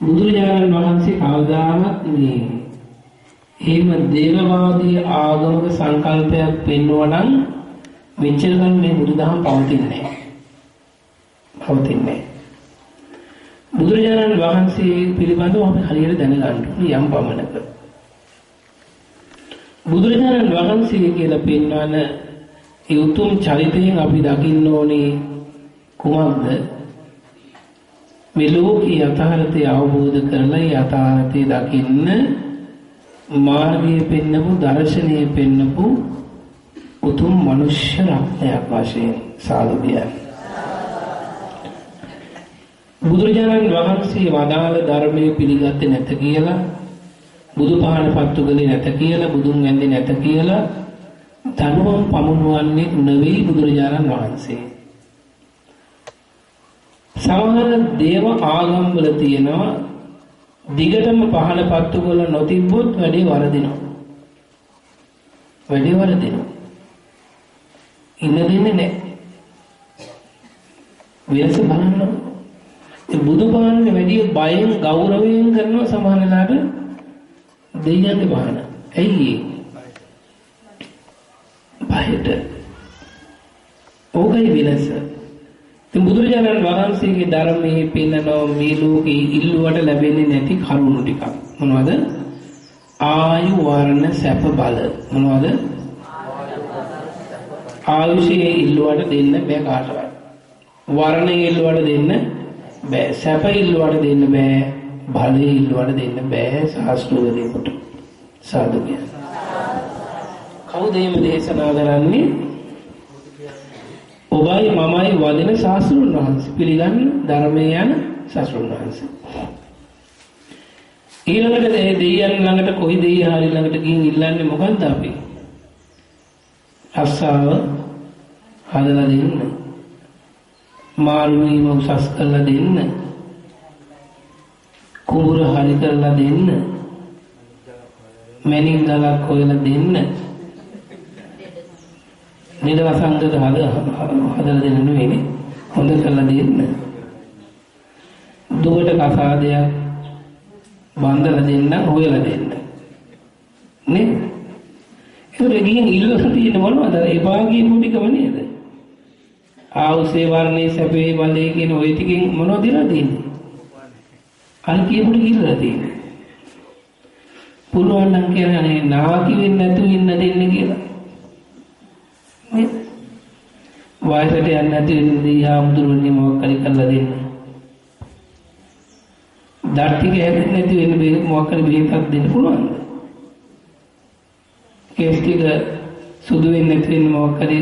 බුදුරජාණන් වහන්සේ කවදාවත් මේ එහෙම දේවවාදී ආගමක සංකල්පයක් පෙන්වනවා නම් මෙච්චර කල් මේ බුදුදහම පවතින්නේ නැහැ. පවතින්නේ නැහැ. බුදුරජාණන් වහන්සේ පිළිබඳව අපි හරියට දැනගන්න ඕනේ යම් පමණක. බුදුරජාණන් වහන්සේ කියලා පෙන්වන ඒ උතුම් චරිතයෙන් අපි දකින්න ඕනේ කුමක්ද? මේ ලෝකී යථාර්ථය අවබෝධ කරලා යථාර්ථය දකින්න මාර්ගය පෙන්නපු දර්ශනය පෙන්නපු උතුම් මනුෂ්‍ය රත්නයක් වශයෙන් සාදුවියයි. බුදුරජාණන් වහන්සේ වදාළ ධර්මයේ පිළිගත්තේ නැත කියලා, බුදුපහන පත්තු කළේ නැත කියලා, බුදුන් වැඳේ නැත කියලා ධර්මම් පමුණුවන්නේ නෙවෙයි බුදුරජාණන් වහන්සේ. සමහර දේව ආගම් වල තියෙනවා දිගටම පහන පත්තු කළ නොතිබ්බොත් වැඩේ වරදිනවා. වැඩේ වරදිනවා. ඉන්න දෙන්නේ නැහැ. වෙනස බලන්න. ඒ බුදුබාන්නේ වැඩි බයෙන් ගෞරවයෙන් කරනවා සමහරලාට දෙයියන්ගේ බාන. ඇයි බයට? ඕකයි වෙනස. ඉතින් බුදුරජාණන් වහන්සේගේ ධර්මයේ පෙන්නනවා මේ ලෝකේ ඉල්ලුවට ලැබෙන්නේ නැති කරුණු ටිකක්. මොනවද? ආයු වර්ණ සැප බල. මොනවද? ආයුෂයේ ඉල්ලුවට දෙන්න බෑ කාටවත්. වර්ණයේ ඉල්ලුවට දෙන්න බෑ. සැප ඉල්ලුවට දෙන්න බෑ. බලයේ ඉල්ලුවට දෙන්න බෑ ශාස්ත්‍රවේදීකට. සාදු කියන. කවුද මේ දේශනා කරන්නේ? ඔබයි මමයි වදින ශාස්ත්‍රඥ වහන්සේ. පිළිගන්න ධර්මයේ යන ශාස්ත්‍රඥ වහන්සේ. ඊළඟට දෙයියන් ළඟට කොයි දෙයිය හරි ළඟට ගිහින් ඉල්ලන්නේ මොකද්ද අපි? අස්සාව හදලා දෙන්න. මාළු වීම උසස් කරලා දෙන්න, කුඹුර හරි කරලා දෙන්න, මැණික් ගලක් හොයලා දෙන්න, නිල වසංගත හදලා දෙන්න නෙවෙයි, හොඳ කරලා දෙන්න. දුවට කසාදයක් බඳලා දෙන්න, හොයලා දෙන්න. නේද? ඒක ගිහින් ඉල්ලලා තියෙන මොනවද? ඒ වාගේ මුටිකම නේද? ආවසේ වර්ණේ සැපේ බලේ කියන ওই ටිකෙන් මොනවද දිලා තියෙන්නේ? අර කියපුට කිල්ලලා තියෙන්නේ. පුළුවන් නම් කියන්නේ නාකි වෙන්නේ නැතුව ඉන්න දෙන්න කියලා. නේද? වයසට යන්නේ නැති වෙන්නේ ආම්දුරුනේ මොකක් හරි කරලා දෙන්න. ධර්තික හැදෙන්නේ නැති වෙන්නේ මොකක් හරි බෙහෙතක් දෙන්න පුළුවන්ද? කේස් ටික සුදු වෙන්නේ නැති වෙන්නේ මොකක් හරි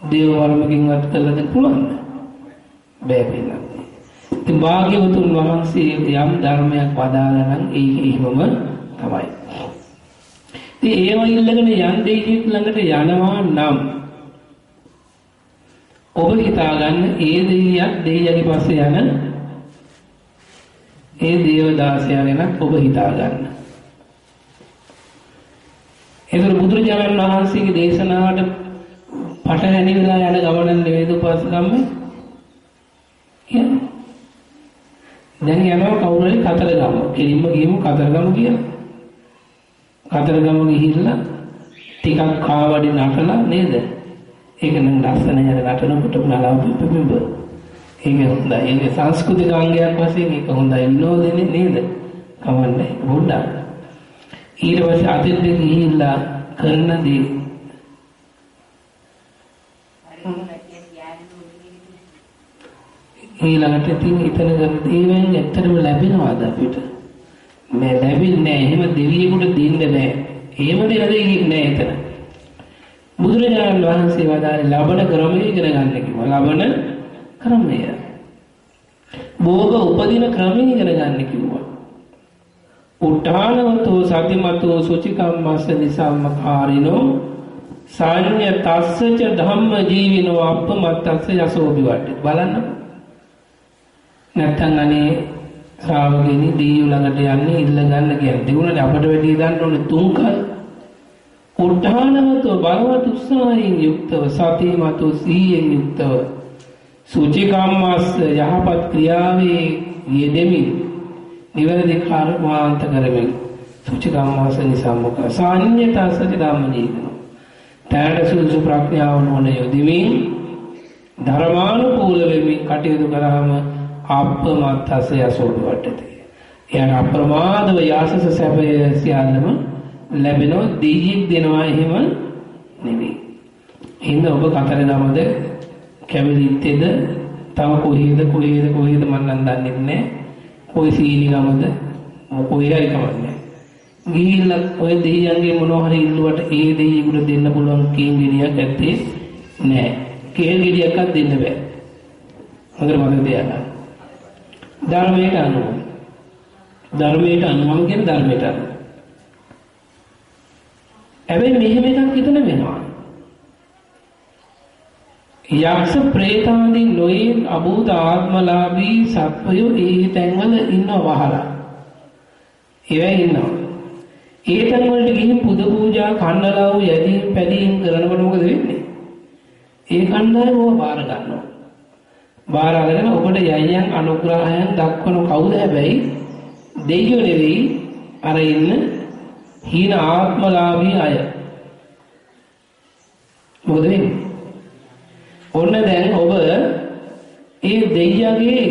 දේව වර්මකින්වත් කරලා දෙන්න පුළුවන්ද? බෑ පිළිගන්න. ඉතින් භාග්‍යවතුන් වහන්සේ යම් ධර්මයක් වදාලා නම් ඒක එහෙමම තමයි. ඉතින් ඒව ඉල්ලගෙන යන් දෙයියෙක් ළඟට යනවා නම් ඔබ හිතාගන්න ඒ දෙයියක් දෙයියගේ පස්සේ යන ඒ දේවදාසයා ගැන ඔබ හිතාගන්න. ඒතර බුදුරජාණන් වහන්සේගේ දේශනාවට පටහැනි වෙලා යන ගමන නෙවෙයි උපාසකම්ම කියන්නේ. දැන් යනවා කවුරු හරි කතරගම. කෙලින්ම ගියමු කතරගම කියලා. කතරගම ගිහිල්ලා ටිකක් කාවඩි නටලා නේද? ඒක නම් ලස්සන යන නටනකොට නලාව පිපිඹ. ඒක හොඳයි. ඒක සංස්කෘතික අංගයක් වශයෙන් ඒක හොඳයි. විනෝදනේ නේද? කවන්නේ බුණ්ඩා. ඊට පස්සේ අතෙන්ද ගිහිල්ලා කරන දේ ඊළඟට ඉතින් ඉතන කරන දේවෙන් ඇත්තටම ලැබෙනවද අපිට? මේ ලැබෙන්නේ නැහැ. එහෙම දෙවියෙකුට දෙන්න බෑ. එහෙම දෙන දෙයක් නෑ එතන. බුදුරජාණන් වහන්සේ වදාළේ ලබන ක්‍රමය ඉගෙන ගන්න කිව්වා. ලබන ක්‍රමය. භෝග උපදින ක්‍රමය ඉගෙන ගන්න කිව්වා. උට්ඨානවතෝ සතිමතෝ සුචිකම්මස්ස නිසම්මකාරිනෝ සාඤ්ඤ තස්සච ධම්ම ජීවිනෝ අප්පමත්තස්ස යසෝබි වට්ටි. බලන්න. නැත්තම් අනේ ශ්‍රාවකෙනි දීයු ළඟට යන්නේ ඉල්ල ගන්න කියන්නේ. දිනුනේ අපට වැඩි දාන්න ඕනේ තුන්කල්. උට්ඨානවතෝ බලවත් උත්සාහයෙන් යුක්තව සතිමතෝ සීයෙන් යුක්තව සුචිකම්මස්ස යහපත් ක්‍රියාවේ යෙදෙමින් නිවැරදි කර්මාන්ත කරමින් සුචිකම්මස්ස නිසම්මුඛ සාඤ්ඤතස්ස ධම්ම ජීවිනෝ තෑඩ සුසු ප්‍රඥාව නොන යොදමින් ධර්මානුකූල වෙමින් කටයුතු කරාම අප්පමත්තස්ස යසෝබි වට්ටති. එයාට අප්‍රමාදව යාසස සැපය සියල්ලම ලැබෙනවා. දෙයියෙක් දෙනවා එහෙම නෙවෙයි. එහෙනම් ඔබ කතරගමද කැවිලිත්තේද තව කොහේද මම නම් දන්නේ නැහැ. කොයි සීනිගමද කොහේ හරි කමන්නේ. ගිහිල්ලා ඔය දෙයියන්ගේ මොනවා හරි ඉල්ලුවට ඒ දෙයියෙකුට දෙන්න පුළුවන් කේන්ගිරියක් ඇත්තේ නැහැ. කේන්ගිරියක්වත් දෙන්න බෑ. හොඳට මතක තියාගන්න. ධර්මයට අනුව කියන ධර්මයට අනුව. හැබැයි මෙහෙම එකක් හිතන වෙනවා. යක්ෂ ප්‍රේතාදී නොයේ අභූත ආත්මලාභී සත්වයෝ ඒ තැන්වල ඉන්නව වහලා. ඒවැ ඉන්නවා. ඒ තැන් වලට ගිහින් පුද පූජා කන්නලාව යදීම් පැදීම් කරනකොට මොකද වෙන්නේ? ඒ කණ්ඩායම ඕවා බාර ගන්නවා. බාර අරගෙන ඔබට යයන් අනුග්‍රහයන් දක්වන කවුද? හැබැයි දෙයියෝ නෙවෙයි අර ඉන්න හීන ආත්මලාභී අය. මොකද වෙන්නේ? ඔන්න දැන් ඔබ ඒ දෙයියගේ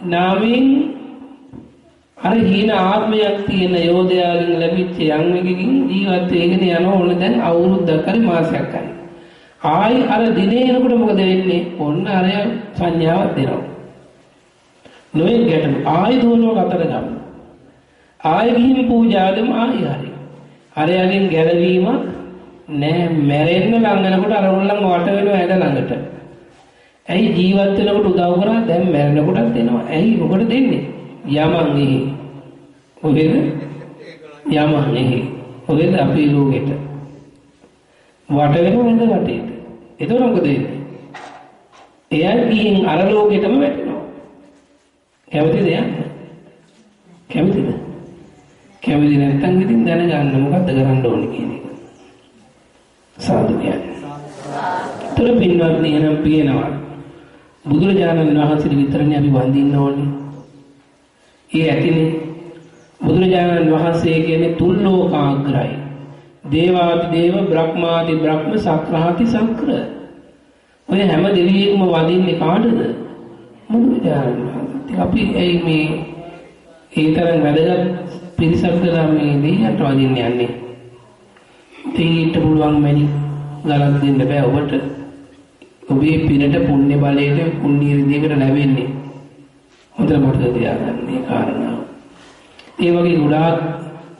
නාමයෙන් අර හීන ආත්මයක් තියෙන යෝධයාගෙන් ලැබිච්ච යම් එකකින් ජීවත් වෙගෙන යනවා. ඕන දැන් අවුරුද්දක් හරි මාසයක් හරි. ආයි අර දිනේ එනකොට මොකද වෙන්නේ? ඔන්න අර සංඥාවක් දෙනවා. නොයේ ගැටලු. ආයි දුවනවා කතරගම. ආයි ගිහින් පූජාදම ආයි හරි. අරයන්ගෙන් ගැලවීමක් නෑ. මැරෙන්න ළඟනකොට අර උල්ලංග වට වෙනවා ඇද ළඟට. ඇයි ජීවත් වෙනකොට උදව් කරා දැන් මැරෙනකොටත් දෙනවා. ඇයි මොකටද දෙන්නේ? යමන් එහි. ඔහෙද? යමන් එහි. ඔහෙද අපේ ලෝකෙට. වට වෙනවා ඇද වටේට. එතකොට මොකද වෙන්නේ? එයා ගිහින් අර ලෝකෙටම වැටෙනවා. කැමතිද යන්න? කැමතිද? කැමති නැත්නම් ඉතින් දැනගන්න මොකද්ද කරන්න ඕනේ කියන එක. සාදු කියන්නේ. තොර පින්වත්නි එනම් පියනවා. බුදුරජාණන් වහන්සේ විතරනේ අපි වඳින්න ඕනේ. ඒ ඇතිනේ බුදුරජාණන් වහන්සේ කියන්නේ තුල්ලෝකාග්‍රයි. දේවාති දේව බ්‍රහ්මාති බ්‍රහ්ම සක්‍රාති සක්‍ර. ඔය හැම දෙවියෙක්ම වඳින්නේ කාටද? බුදුරජාණන් වහන්සේ. අපි මේ ඒ තරම් වැඩගත් පිරිසක් කරා මේ දෙවියන්ට වඳින්න යන්නේ. තීන්ට පුළුවන් මැනි ගලක් දෙන්න බෑ ඔබට. ඔබේ පිනට පුණ්‍ය බලයට පුණ්‍ය විදියකට ලැබෙන්නේ. හොඳට මතක තියාගන්න මේ කාරණාව. ඒ වගේ ගොඩාක්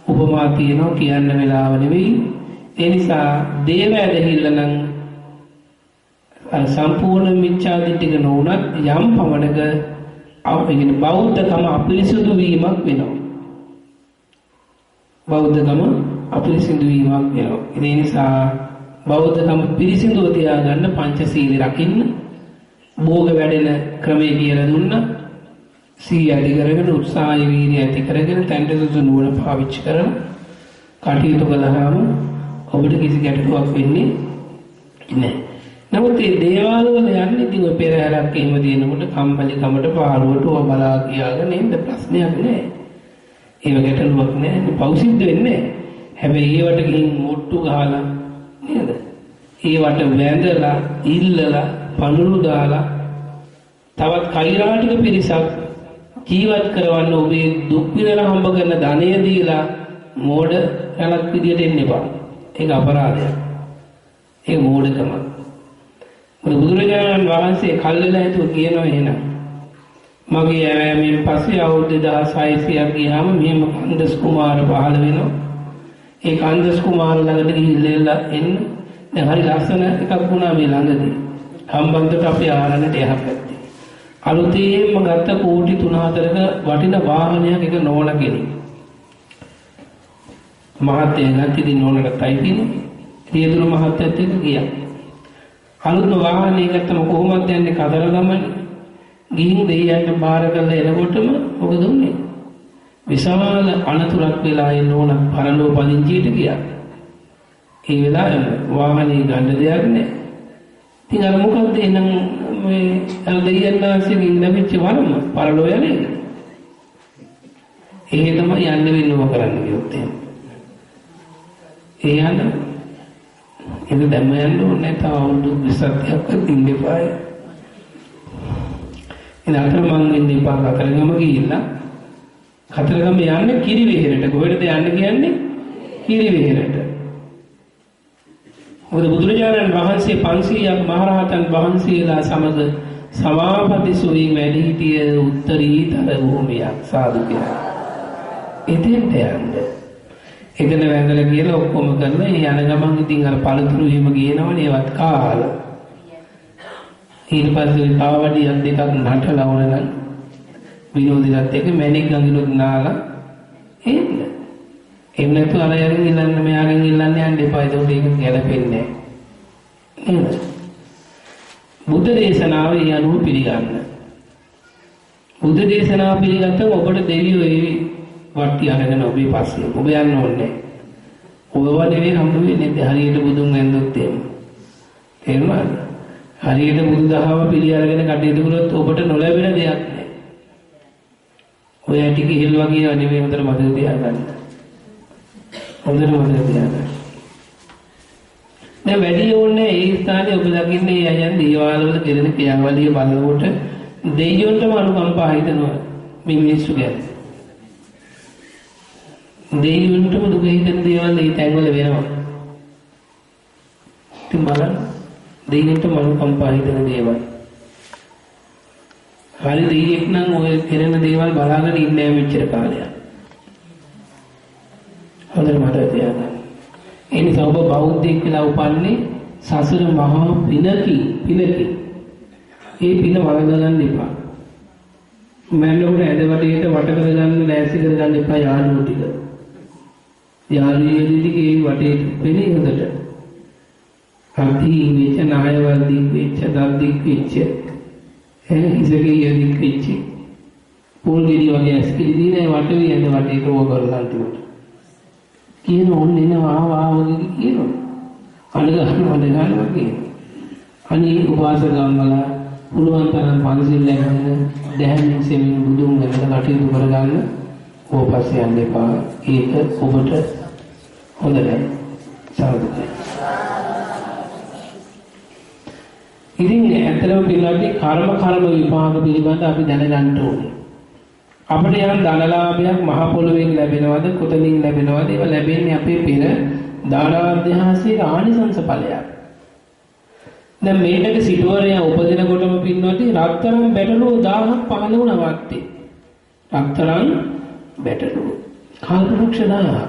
උපමා තියෙනවා කියන්න වෙලාව නෙවෙයි. ඒ නිසා දේව ඇදහිල්ල නම් සම්පූර්ණ මිච්ඡාදිටික නොවුනත් යම් පමණක අපේ බෞද්ධකම අපිරිසුදු වීමක් වෙනවා. බෞද්ධකම අපිරිසිදු වීමක් වෙනවා. ඒ නිසා බෞද්ධකම පිරිසිදුව තියාගන්න පංචශීල රකින්න භෝග වැඩෙන ක්‍රමයේ කියලා දුන්නා. සී ඇති කරගෙන උත්සාහය වීර්යය ඇති කරගෙන තැන්ටසුසු නුවණ පාවිච්චි කරන කටයුතු කළාම ඔබට කිසි ගැටලුවක් වෙන්නේ නැහැ. නමුත් මේ දේවාල වල යන්නේ ඉතින් ඔය පෙරහැරක් එහෙම දිනනකොට කම්මැලි කමට පාරුවට ඔය බලා කියාගෙන ඉන්න ප්‍රශ්නයක් නැහැ. ඒව ගැටලුවක් නැහැ. පෞසිද්ධ වෙන්නේ නැහැ. හැබැයි ඒවට ගිහින් මොට්ටු ගහලා නේද? ඒවට වැඳලා ඉල්ලලා පඳුරු දාලා තවත් කෛරාටික පිරිසක් ජීවත් කරවන්න ඔබේ දුක් විඳලා හම්බ කරන ධනය දීලා මෝඩ රැලක් විදියට එන්න එපා. ඒක අපරාධයක්. ඒක මෝඩකම. බුදුරජාණන් වහන්සේ කල්ලලා හිතුව කියනවා එහෙනම් මගේ ඇවෑමෙන් පස්සේ අවුරුදු 2600ක් ගියාම මෙහෙම කන්දස් කුමාර පහළ වෙනවා. ඒ කන්දස් කුමාර ළඟට ගිහිල්ලා එන්න. දැන් හරි ලස්සන එකක් වුණා මේ ළඟදී. හම්බන්තොට අපේ ආරණ්‍යට එහා පැත්තේ. අලුතේම ගත්ත කෝටි 3-4ක වටින වාහනයක් එක නෝන කෙනෙක්. මහත්තයා ගත්ත ඉතින් නෝනට තයිතිනේ. රියදුරු මහත්තයත් එක්ක ගියා. අලුත්ම වාහනේ ගත්තම කොහොමද යන්නේ කදර ගමනේ. ගිහින් දෙයියන්ට බාර කරලා එනකොටම මොකද උනේ? විශාල අනතුරක් වෙලා එන ඕන පරලෝ පදිංචියට ගියා. ඒ වෙලාවෙම වාහනේ ගන්න දෙයක් නැහැ. ඉතින් අර මොකද්ද එනම් මේ අර දෙයියන්නාසියකින් ලැබිච්ච වරම පරලෝ යන්නේ. ඒ තමයි යන්න වෙන්නව කරන්න කිව්වොත් එහෙම. ඒ යන ඉතින් දැම්ම යන්න ඕනේ තව අවුරුදු 20ක් ඉන්න එපායි. ඉතින් අතරමං ඉන්න එපා කතරගම ගිහිල්ලා කතරගම යන්නේ කිරිවෙහෙරට. කොහෙටද යන්නේ කියන්නේ? කිරිවෙහෙරට. මොකද බුදුරජාණන් වහන්සේ 500ක් මහරහතන් වහන්සේලා සමග සමාපatti සුවීම වැඩි හිටිය උත්තරීතර භූමියක් සාදු කියලා. එතෙන්ට යන්නේ. එතන වැඳලා කියලා ඔක්කොම කරලා ඒ යන ගමන් ඉතින් අර පළතුරු එහෙම ගේනවනේ ඒවත් කාලා. ඊට පස්සේ පාවඩියක් දෙකක් නටලා වුණා විනෝදිනත් එක්ක මැණික් ගඟිනුත් නාලා එන්න. එහෙම නැතු අර යරින් ඉල්ලන්න මෙයාගෙන් ඉල්ලන්න යන්න එපා. ඒක ගැලපෙන්නේ නැහැ. බුද්ධ දේශනාව ඒ අනුව පිළිගන්න. බුද්ධ දේශනාව පිළිගත්තම ඔබට දෙවියෝ ඒ වට්ටි අරගෙන ඔබේ පස්සේ ඔබ යන්න ඕනේ. ඔබව නෙවෙයි හම්බ වෙන්නේ හරියට බුදුන් වැඳොත් එහෙම. තේරුණාද? හරියට බුදුදහම පිළි අරගෙන කටයුතු කළොත් ඔබට නොලැබෙන දෙයක් නෑ. ඔය ටික ඉහිල් වගේ නෙවෙයි හොඳට මතක තියාගන්න. හොඳට මතක තියාගන්න. දැන් වැඩි ඕනේ ඒ ස්ථානයේ ඔබ දකින්නේ අයයන් දේවාල වල කෙරෙන ක්‍රියාවලිය බලනකොට දෙයියොන්ටම අනුකම්පා හිතනවා මේ මිනිස්සු ගැන. දෙයියොන්ටම දුක හිතෙන දේවල් මේ තැන්වල වෙනවා. ඉතින් බලන්න දෙයියන්ට අනුකම්පා හිතන දේවල්. හරි දෙයියෙක් නම් ඔය කෙරෙන දේවල් බලාගෙන ඉන්නේ නැහැ මෙච්චර කාලයක්. හොඳට මතක තියාගන්න. ඒ නිසා ඔබ බෞද්ධයෙක් කියලා උපන්නේ සසර මහා පිනකි. ඒ පින වරද ගන්න එපා. මැන්නකොට ඇද වටේට වට කරගන්න ලෑස්ති කරගන්න එපා යාළුවෝ ටික. යාළුවෝදිගේ වටේ පෙනේ හොඳට. අන්ති වෙච්ච නායවල් දික් වෙච්ච දත් දික් වෙච්ච ඉසකේ යදික් වෙච්චි පොල් ගෙඩි වගේ ඇස්කිලි දිනේ වට වියද වටේට ඕක කරලා තිබුණා. කියන ඕන්නේ නවා වගේ කියනවා. අඬගන්නවා කියන. අනේ උපාසකම්මලා පුළුවන් තරම් පන්සිල් ලැබෙන දැහැමින් සෙමින් බුදුන් වෙනද කටයුතු කරගන්න ඕපස්සේ යන්න එපා. ඒක ඔබට හොඳ නැහැ. සාදුයි. ඉතින් ඇත්තටම පිළිබඳව කර්ම විපාක පිළිබඳ අපි දැනගන්න ඕනේ. අපිට යම් ධනලාභයක් මහ පොළොවෙන් ලැබෙනවද කොතනින් ලැබෙනවද? ඒවා ලැබෙන්නේ අපේ පෙර දානාධ්‍යාසයේ ආනිසංස ඵලයක්. දැන් මේකට සිටුවරයා උපදිනකොටම පින්නවදී රත්තරන් බැටළුව 1000ක් පහළ වුණා වත්තේ. රත්තරන් බැටළුව. කල්පවෘක්ෂ 1000.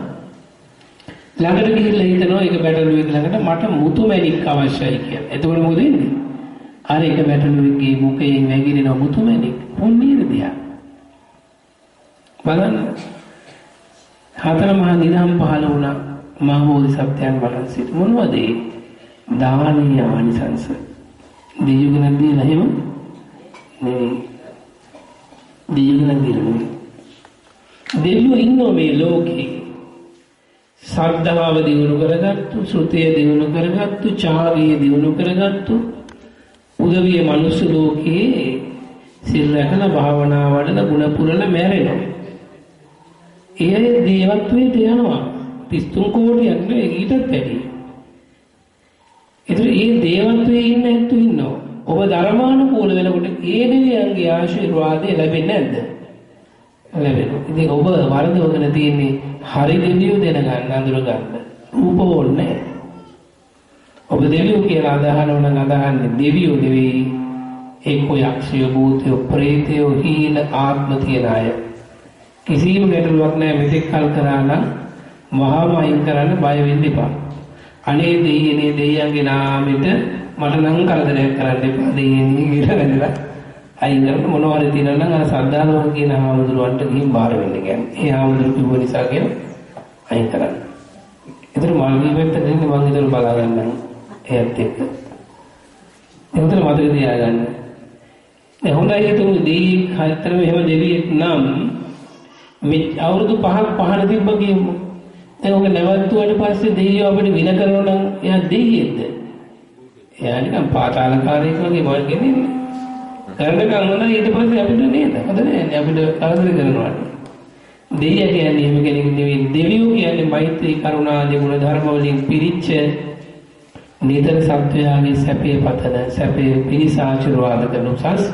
ළඟට ගිහිල්ලා හිතනවා ඒක බැටළුවෙක් ළඟට මට මුතු මැණික් අවශ්‍යයි කියලා. එතකොට මොකද වෙන්නේ? අර එක බැටළුවෙක්ගේ මුඛයෙන් වැగిරෙන මුතු මැණික් පොන්නේද දෙයක්. බලන්න. හතර මහා නිධම් පහළ වුණා මහ බෝධිසත්වයන් බලන් සිට මොනවද ඒ? දානීය ආනිසංස. දෙවියන් දීලා එහෙම නෙවෙයි. දෙවියන් දීලා. දෙවියෝ ඉන්නෝ මේ ලෝකේ. ශ්‍රද්ධාව දිනු කරගත්තු, ශ්‍රුතිය දිනු කරගත්තු, චාරිය දිනු කරගත්තු උදවිය මනුස්ස ලෝකේ සිල් රැකලා භාවනා වඩලා ගුණ පුරලා මැරෙනවා. ඒ දේවත්වයට යනවා. 33 කෝටියක් නෙවෙයි ඊටත් වැඩි. ඒතර මේ දේවත්වයේ ඉන්න ඇත්තු ඉන්නවා. ඔබ ධර්මානුකූල වෙනකොට ඒ දෙවියන්ගේ ආශිර්වාදය ලැබෙන්නේ නැද්ද? ලැබෙනවා. ඉතින් ඔබ වරදවගෙන තියෙන්නේ හරි දෙවියෝ දැනගන්න අඳුර ගන්න. රූප ඕනේ. ඔබ දෙවියෝ කියලා අදහනව නම් අදහන්නේ දෙවියෝ නෙවෙයි. එක්ක යක්ෂයෝ, භූතයෝ, ප්‍රේතයෝ, හීන ආත්ම තියන අය. කිසිම ගැටලුවක් නැහැ. මෙතෙක් කල් කරා නම් වහාම අයින් කරන්න බය වෙන්න එපා. අනේ දෙයියනේ දෙයියන්ගේ නාමෙට මට නම් කරදරයක් කරන්න එපා. දෙයියනේ කියලා වැදලා අයින් කරලා මොනවා හරි තියනවා නම් අර සද්ධානවර කියන ආමුදුරවන්ට ගිහින් බාර වෙන්න කියන්නේ. ඒ ආමුදුර කිව්ව නිසා කියන අයින් කරන්න. ඒතර මාර්ගී පැත්ත දෙන්නේ මම හිතලා බලා ගන්නම්. එයත් එක්ක. ඒකට මතක තියාගන්න. දැන් හොඳයි හිතමු දෙයි හතරම එහෙම දෙවියෙක් නම් මේ අවුරුදු 5ක් පහන තිබ්බ කියමු. දැන් ඔක නැවතුවාට පස්සේ දෙයියෝ අපිට වින කරනවා නම් එයා දෙයියෙක්ද? එයා නිකන් පාතාලකාරයෙක් වගේ මොකද කියන්නේ? කරනකම් මොනයි ඊට පස්සේ අපිට නේද? හොඳ නෑනේ අපිට කරදර කරනවා. දෙයියා කියන්නේ එහෙම කෙනෙක් නෙවෙයි. දෙවියෝ කියන්නේ මෛත්‍රී කරුණා ආදී ගුණ ධර්ම වලින් පිරිච්ච නිතර සත්වයාගේ සැපේ පතන සැපේ පිරිස ආශිර්වාද කරන උසස්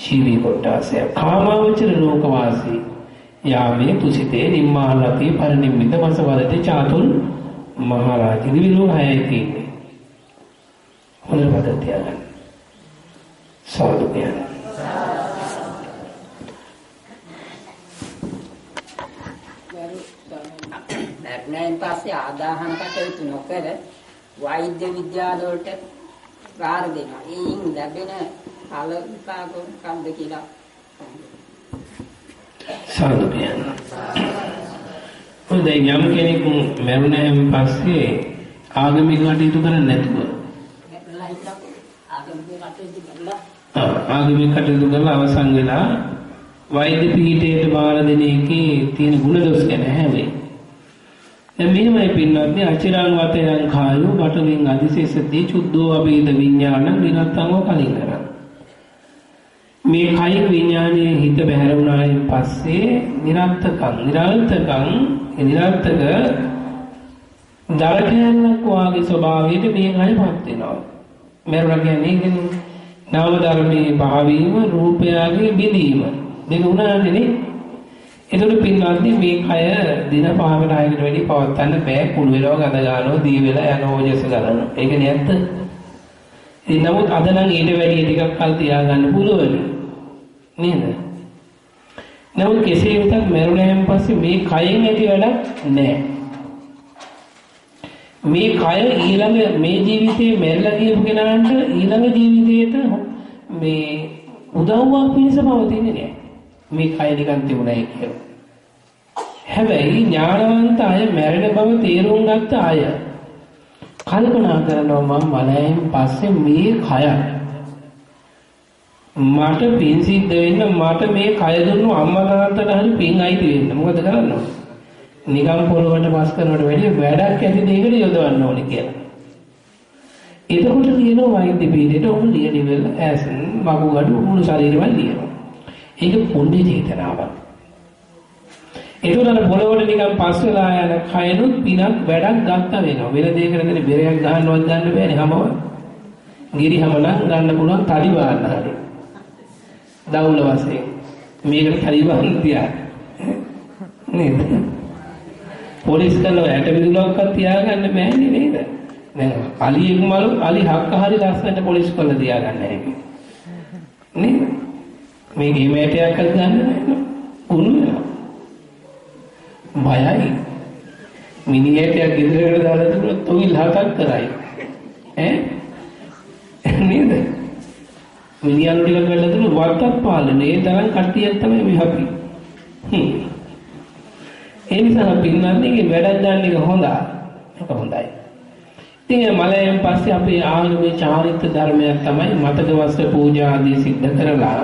ජීවී කොටසය. කාමවචර ලෝකවාසී යාමේ තුසිතේ නිම්මාලති පරිනිම්මිත වසවරති චාතුල් මහරජ දිවිලෝ හයයි තියෙන්නේ. හොඳට මතක තියාගන්න. සාදු කියන. මරණයෙන් පස්සේ ආදාහන කටයුතු නොකර වෛද්‍ය විද්‍යාව වලට බාර දෙනවා. ඒයින් ලැබෙන ඵල විපාක මොකක්ද කියලා සාදු කියන. හොඳයි යම් කෙනෙකු මරුණාන් පස්සේ ආගමික කටයුතු කරන්නේ නැතුව ආගමික කටයුතු කරලා අවසන් වෙලා වෛද්‍ය පීඨයට බාර දෙන එකේ තියෙන ගුණ දොස් ගැන හැමයි. දැන් මෙහෙමයි පින්වත්නි අචිරං වතයන් කායෝ බටවින් අදිශේෂදී චුද්ධෝ අභේද විඥාන විනත්තංව කලින් කරා. මේ කයින් විඥානයේ හිත බැහැර වුණායින් පස්සේ නිරන්තරක දරකයන්ක් වාගේ ස්වභාවයට මේ කයපත් වෙනවා. මෙරුණා කියන්නේ නාම ධර්මයේ භාවීම රූපයගේ බිඳීම. දෙක උනානේ නේ. ඒතකොට පින්වත්නි මේ කය දින 5කට 6කට වැඩි පවත්වන්න බෑ. කුළු වෙලව ගඳ ගන්නවා, දී වෙලා යන ඕජස ගන්නවා. ඒක නේද? ඒ නමුත් අද නම් ඊට වැඩි ටිකක් කල් තියාගන්න පුළුවන්. නේද? නමුත් කෙසේ වෙතත් මරුණාන් පස්සේ මේ කයෙන් ඇති වැඩක් නැහැ. මේ කය ඊළඟ මේ ජීවිතේ මැරලා ගියපු කෙනාට ඊළඟ ජීවිතේට මේ උදව්වක් පිණිස පවතින්නේ නැහැ. මේ කය නිකන් තිබුණයි කියලා. හැබැයි ඥානවන්ත අය මැරෙන බව තේරුම් ගත්ත අය කල්පනා කරනවා මම මලයෙන් පස්සේ මේ කය මට පින් සිද්ධ වෙන්න මට මේ කය දුන්නු අම්මා තාත්තට හරි පින් අයිති වෙන්න. මොකද කරන්න ඕන? නිකම් පොළොවට පස් කරනවට වැඩිය වැඩක් ඇති දෙයකට යොදවන්න ඕනේ කියලා. එතකොට කියනවා වෛද්‍ය පීඨයට උන් ලියනිවල ඇසන් වකුගඩු මුළු ශරීරෙම ලියනවා. ඒක පොඩි චේතනාවක්. ඒතකොට පොළොවට නිකම් පස් වෙලා යන කයනොත් පිනක් වැඩක් ගත්ත වෙනවා. වෙන දෙයකට දෙන බෙරයක් ගන්නවත් ගන්න බෑනේ හැමව. ගිරිහම නම් ගන්න පුළුවන් තඩි බාන්න හරි. දවුල වශයෙන් මේකට තඩි බාන්න තියා. නේද? පොලිස් කරනවා ඇට විදුලක්වත් තියාගන්න බෑනේ නේද? දැන් අලියෙක් මලු අලි හක්ක හරි ලස්සනට පොලිස් කරලා තියාගන්න හැකි. නේද? මේ ගෙමැටයක් අද ගන්න නෑ. උණු වෙනවා. බයයි. මිනිහටයක් ගෙදරකට දාලා දුන්නොත් තොවිල් හතක් කරයි. නේද? මිනිහලු ටික කරලා දුන්නොත් වත්තක් පාලනේ ඒ තරම් කට්ටියක් තමයි මේ අපි. ඒ නිසා පින්නන්නේ වැඩක් ගන්න එක හොඳයි. ඒක හොඳයි. ඉතින් මලයෙන් පස්සේ අපේ ආගමේ චාරිත්‍ර ධර්මයක් තමයි මතක වස්ත්‍ර පූජා ආදී සිද්ධ කරලා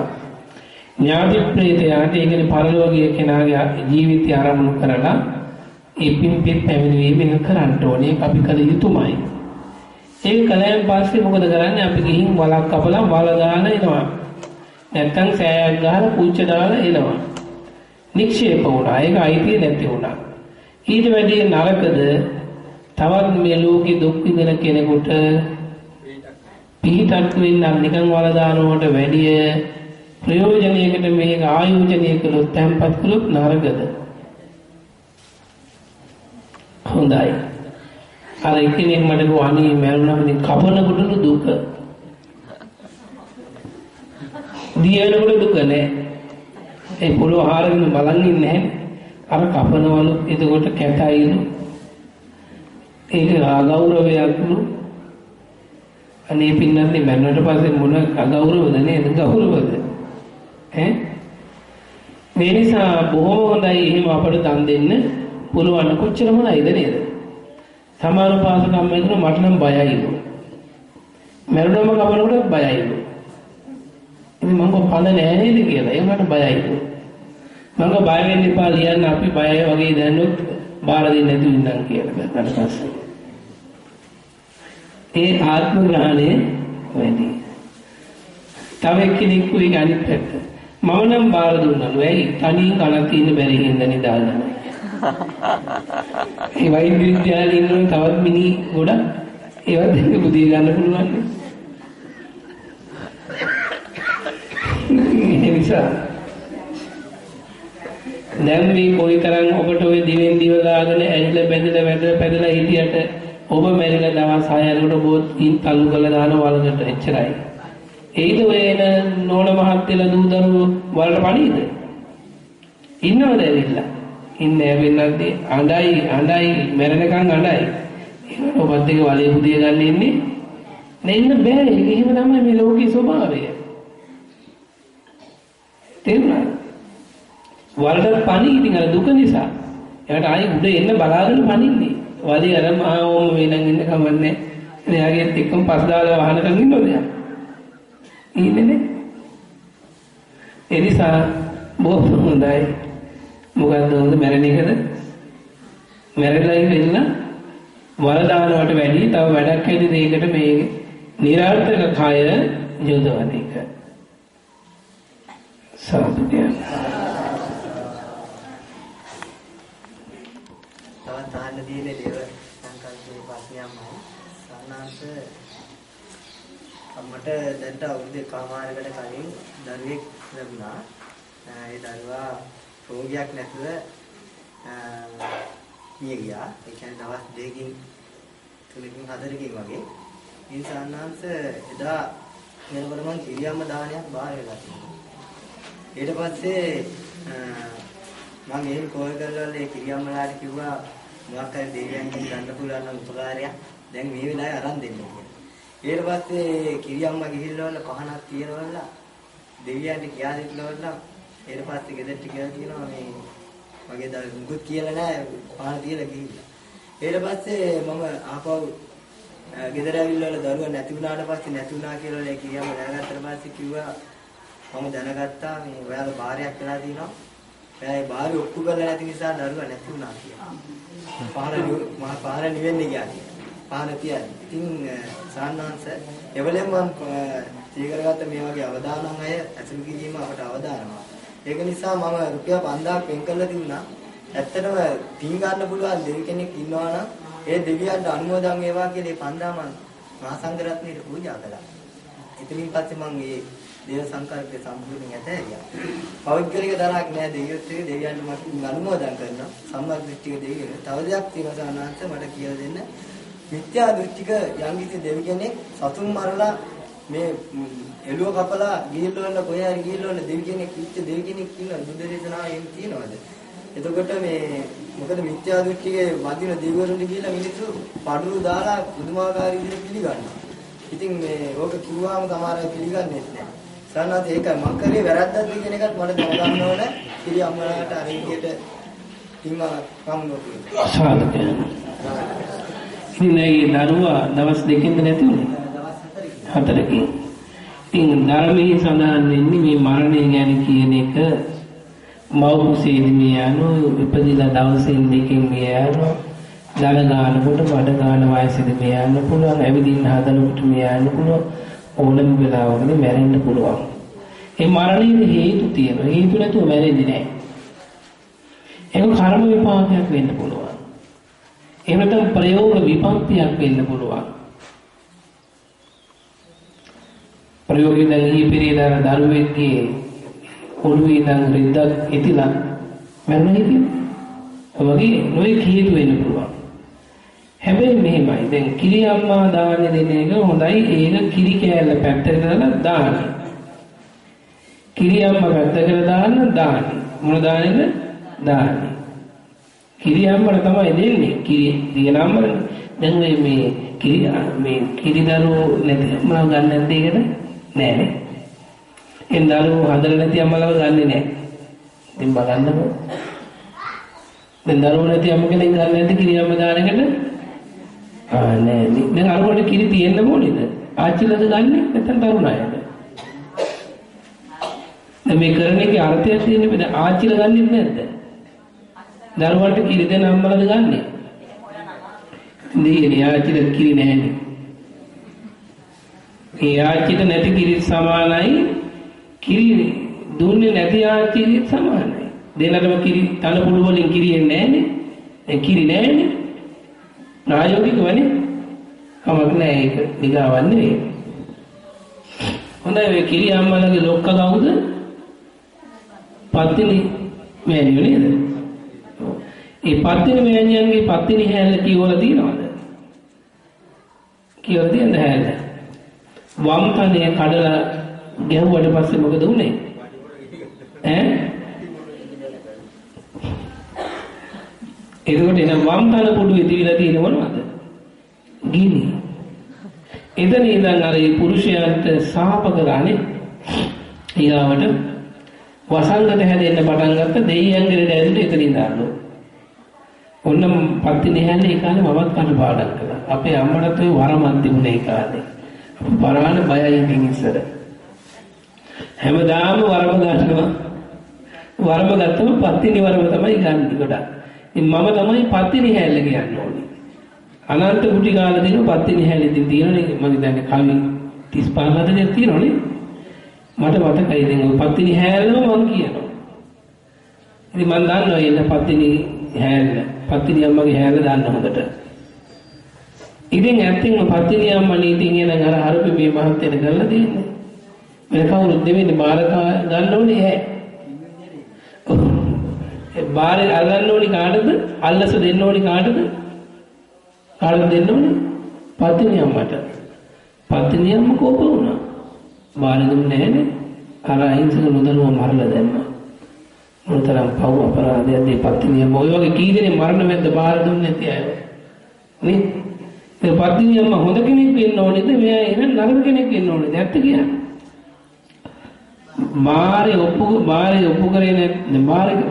ඥාති ප්‍රේතයාට ඒකේ පරලෝකීය කෙනාගේ ජීවිතය ආරම්භ කරලා ඒ පින්පිට පැමිණීම එක කරන්න ඕනේ. ඒක අපි කළ යුතුමයි. ඒක කලයන් පස්සේ මොකද කරන්නේ? අපි ගිහින් වලක් කපලා වල දාන එනවා. නැත්තම් සෑයක් ගහලා කුච්ච දාලා එනවා. නික්ෂේප වුණා. ඒක අයිතිය නැති වුණා. ඊට වැඩිය නරකද තවත් මේ ලෝකේ දුක් විඳින කෙනෙකුට පිහිටක් වෙන්න නිකන් වල දානවට වැඩිය ප්‍රයෝජනයකට මේක ආයෝජනය කළොත් තැම්පත් කළොත් නරකද? හොඳයි. අර එක්කෙනෙක් මට කිව්වා අනේ මැරුණාම ඉතින් කපනකොටලු දුක. දියනකොට දුක නෑ. ඒ පොළොව හාරගෙන බලන් ඉන්නේ නැහැ. අර කපනවලු එතකොට කැතයිලු. ඒක අගෞරවයක්ලු. අනේ පින්නන්නේ මැරුණට පස්සේ මොන අගෞරවද නේද? ගෞරවද? මේ නිසා බොහොම හොඳයි එහෙම අපට දන් දෙන්න පුළුවන්. කොච්චර හොඳයිද නේද? සමාන පාසකම් වෙනකොට මට නම් බයයිලු. මැරුණම කපනකොට බයයිලු. ඉතින් මම පණ නෑ නේද කියලා. ඒ මට බයයිලු. මම බය වෙන්න එපා ලියන්න අපි බයයි වගේ දැනුත් බාර දෙන්නේ නැතුව ඉන්නම් කියලා ගත්තට පස්සේ. ඒ ආත්ම ග්‍රහණය වැඩි. තව එක්කෙනෙක් උයි අනිත් පැත්ත. මම නම් බාර දුන්නලු. ඇයි? තනියෙන් කනක් තියෙන බැරි හින්දා නිදාගන්න. ඒ වෛද්‍ය විද්‍යාලේ ඉන්න තවත් මිනි ගොඩක් ඒවත් දෙක බුදිය ගන්න පුළුවන් නේ. ඒ නිසා දැන් මේ කොයිතරම් ඔබට ඔය දිවෙන් දිව ගාගෙන ඇහිලා බැඳලා වැඩ පැදලා හිටියට ඔබ මැරිලා දවස් 6 යනකොට බොත් ඉන් තල්ලු කරලා දාන වලකට එච්චරයි. ඒද ඔය එන නෝන මහත්තයලා දූ දරුවෝ වලට පණීද? ඉන්නවද ඇවිල්ලා? ඉන්නේ වෙන්නන්නේ අඬයි මැරෙනකන් අඬයි. ඒකට ඔබත් එක වලේ බුදිය ගන්න ඉන්නේ. නෙන්න බෑ. ඒක එහෙම තමයි මේ ලෝකේ ස්වභාවය. තේරුණාද? වලට පණී ඉතින් අර දුක නිසා. එයාට ආයි උඩ එන්න බලාගෙන පණින්නේ. වලේ අර මාවම වෙනන් ඉන්න කමන්නේ. එයාගෙත් එක්කම පස් දාලා වහනකම් ඉන්නවද යා? ඉන්නේ නේ. ඒ නිසා බොහොම හොඳයි. මොකද්ද හොඳ මැරෙන එකද? මැරෙලා ඉන්න වල දානවට වැඩි තව වැඩක් ඇති දෙයකට මේ නිරාර්ථක කය යොදවන එක. සාදුතිය. තවත් ආන්න දිනේ දේව සංකල්පේ ප්‍රශ්නයක්මයි. සානාංශ මට දැන්ට අවුරුදු එකමාරකට කලින් දරුවෙක් ලැබුණා. ඒ දරුවා රෝගයක් නැතුව මිය ගියා. ඒ කියන්නේ දවස් 2කින් 3කින් 4කින් වගේ. ඉතින් සානාංශ එදා වෙනකොට මං කිරියම්ම දානයක් බාර වෙලා තිබුණා. ඊට පස්සේ මම එහෙම කෝල් කරලා ඒ කිරියම්මලාට කිව්වා මොකක් හරි දෙවියන්ගෙන් ගන්න පුළුවන් නම් උපකාරයක් දැන් මේ වෙලාවේ අරන් දෙන්න කියලා. ඊට පස්සේ කිරියම්මා ගිහිල්ලා පහනක් තියනවල දෙවියන්ට කියා දෙන්නවල ඊට පස්සේ ගෙදරට කියලා කියනවා මේ මගේ දා මුකුත් කියලා නැහැ පහන තියලා ගිහිල්ලා. ඊට පස්සේ මම ආපහු ගෙදර ඇවිල්ලා දරුවා නැති වුණාට පස්සේ නැති වුණා කියලා කිරියම්මා දැනගත්තට පස්සේ කිව්වා මම දැනගත්තා මේ ඔයාලා බාරයක් වෙලා තිනවා. එයා බාරේ ඔප්පු කරලා නැති නිසා දරුවා නැති වුණා කියලා. පාර නිවෙන්නේ කියන්නේ. පාර තියන්නේ. ඉතින් සාන්නාංශ එවලෙන් මම තීකරගත්ත මේ වගේ අවදානම් අය ඇසුරු කිරීම අපට අවදානනවා. ඒක නිසා මම රුපියල් 5000ක් වෙන් කරලා තිබුණා. ඇත්තටම පින් ගන්න පුළුවන් දෙවි කෙනෙක් ඉන්නවා නම් ඒ දෙවියන්ට අනුමෝදන් වේවා කියලා 5000 මම මහා සංඝරත්නයට පූජා කළා. ඉතින් පස්සේ මම මේ දේව සංකල්පය සම්පූර්ණයෙන් ඇතහැරියා. පෞද්ගලික තරක් නෑ දෙවියොත් එක දෙවියන්ට මට අනුමෝදන් කරනවා. සම්මාදිට්ඨික දෙවියෝ. තව දෙයක් තියෙනවා සානාංශ මට කියලා දෙන්න. මිත්‍යා දෘෂ්ටික යම්කිසි දෙවි කෙනෙක් සතුන් මරලා මේ එළුව කපලා ගිහිල්වල කොහේ හරි ගිහිල්වල දෙවි කෙනෙක් ඉච්ච දෙවි කෙනෙක් ඉන්නවා බුද්ධ දේශනාවේ එහෙම තියනවාද? එතකොට මේ මොකද මිත්‍යා දෘෂ්ටිකේ වදින දෙවිවරුන්ට කියලා මිනිස්සු පඩුරු දාලා පුදුමාකාර විදිහට පිළිගන්නවා. ඉතින් මේ ඕක කිව්වම තමයි පිළිගන්නේ නැහැ. සානාත ඒකයි මම කරේ වැරද්දක්ද කියන එකත් මට දැනගන්න ඕන. පිළි අම්මලාට අර විදිහට ඉන්න කම්නෝකේ. සාදුක. ඉතින් දරුවා දවස් දෙකකින්ද නැති උනේ? දවස් 4කින්. ඉතින් ධර්මයේ සඳහන් වෙන්නේ මේ මරණය ගැන කියන එක මව් කුසේදී මේ යනු ඉපදිලා දවසින් දෙකකින් මේ යනු දල ගන්නකොට බඩ ගන්න වයසේදී මේ යන්න පුළුවන් ඇවිදින්න හදනකොට මේ යන්න පුළුවන් ඕනම වෙලාවකදී මැරෙන්න පුළුවන්. ඒ මරණයේ හේතු තියෙනවා. හේතු නැතුව මැරෙන්නේ නැහැ. ඒක කර්ම විපාකයක් වෙන්න පුළුවන්. එහෙම නැත්නම් ප්‍රයෝග විපත්තියක් වෙන්න පුළුවන්. ප්‍රයෝගයෙන් දැන් ඊපිරියදා දරුවෙක්ගේ ඔළුවේ ඉඳන් රිද්දක් ඉතිලා මැරුණා කියන්නේ. ඔයගේ නොයේ හේතු වෙන්න පුළුවන්. හැබැයි මෙහෙමයි. දැන් කිරි අම්මා දාන්නේ දෙන එක හොඳයි. ඒක කිරි කෑල්ල පැත්තකට දාලා දාන්න. කිරි අම්මා පැත්තකට දාන්න. මොන දාන්නේද? දාන්නේ. කිරි අම්මට තමයි දෙන්නේ. කිරි දින අම්මට. දැන් මේ කිරි දරුවෝ නැති අම්මලා ගන්න නැද්ද ඒකට? නෑ නේ. එන් දරුවෝ හදලා නැති අම්මලාව ගන්නෙ නෑ. ඉතින් බලන්නකෝ. දැන් දරුවෝ නැති අම්ම කෙනෙක් ගන්න නැද්ද කිරි අම්ම දාන එකට? නෑ. දැන් අරකට කිරි තියෙන්න ඕනේද? ආච්චිලාද ගන්නෙ නැත්නම් තරුණයද? දැන් මේ කරන එකේ අර්ථයක් තියෙන්නේ දැන් ආච්චිලා ගන්නෙත් නැද්ද? දරුවන්ට කිරි දෙන අම්මලාද ගන්නෙ? නේ ආච්චිලා කිරි නැහැනේ. ඒ ආච්චිට නැති කිරි සමානයි කිරි දුන්නේ නැති ආච්චිට සමානයි. දෙන්නටම කිරි තන පුළු වලින් කිරි එන්නේ නැහැනේ. ඒ කිරි නැහැනේ. ප්‍රායෝගිකවනේ. කමක් නැහැ ඒක නිගාවක් නෙවෙයි. හොඳයි මේ කිරි අම්මලාගේ ලොක්කා කවුද? පත්තිනි මෑණියෝ නේද? ඒ පත්තිනි මෑණියන්ගේ පත්තිනි හැල්ල කියවලා තියනවද? කියවලා තියනද හැල්ල? වම් තනේ කඩලා ගැහුවට පස්සේ මොකද උනේ? එතකොට එන වම් තන පොඩුවේ තියලා තියෙන මොනවද? ගිනි. එතන ඉඳන් අර පුරුෂයාට සාප කරානේ. ඊගාවට වසංගත හැදෙන්න පටන් ගත්ත දෙයියන්ගේ දැල්ලට එතනින් දාන්නෝ. ඔන්න පත්තිනි හැල්ලේ ඒ කාලේ මමත් කන පාඩම් කළා. අපේ අම්මටත් ඔය වරමක් තිබුණේ ඒ කාලේ. පරාණ බයයි ඉතින් ඉස්සර. හැමදාම වරම ගන්නවා. වරම ගත්තම පත්තිනි වරම තමයි ගන්න ගොඩක්. ඉතින් මම තමයි පත්තිනි හැල්ල කියන්න ඕනේ. අනන්ත කුටි කාලා දෙන පත්තිනි හැල්ල ඉතින් තියෙනනේ මම දන්නේ කවි 35 හදේ තියෙනවනේ. මට මතකයි ඉතින් ඔය පත්තිනි හැල්ලම මම කියනවා. ඉතින් මම දන්නවා එන්න පත්තිනි හැල්ල. පත්තිනි අම්මගේ හැල්ල දන්න හොඳට. ඉතින් ඇත්තටම පත්තිනි අම්මා නීතින් එන අර හරුපි මේ මහත්තයට කරලා දෙන්නේ. වෙන කවුරුත් දෙවෙන්නේ බාරකා ගන්න ඕනේ ඈ. ඒ බාරේ අල්ලන්න ඕනේ කාටද? අල්ලස දෙන්න ඕනේ කාටද? කාටද දෙන්න ඕනේ? පත්තිනි අම්මට. පත්තිනි අම්මා කෝප වුණා. බාරේ දුන්නේ නැහනේ. අර අහිංසක නොදැනුව මරලා දැම්මා. මොනතරම් පව් අපරාධයක්ද මේ පත්තිනි අම්මා. ඔය වගේ කී දෙනෙක් මරණ මැද්ද බාර දුන්නේ නැති අය. නේ? ඒ පත්තිනි අම්මා හොඳ කෙනෙක් වෙන්න ඕනේද? මෙයා එහෙනම් නරක කෙනෙක් වෙන්න ඕනේද? ඇත්ත කියන්නේ. බාරේ ඔප්පු කරේ නැත්නම්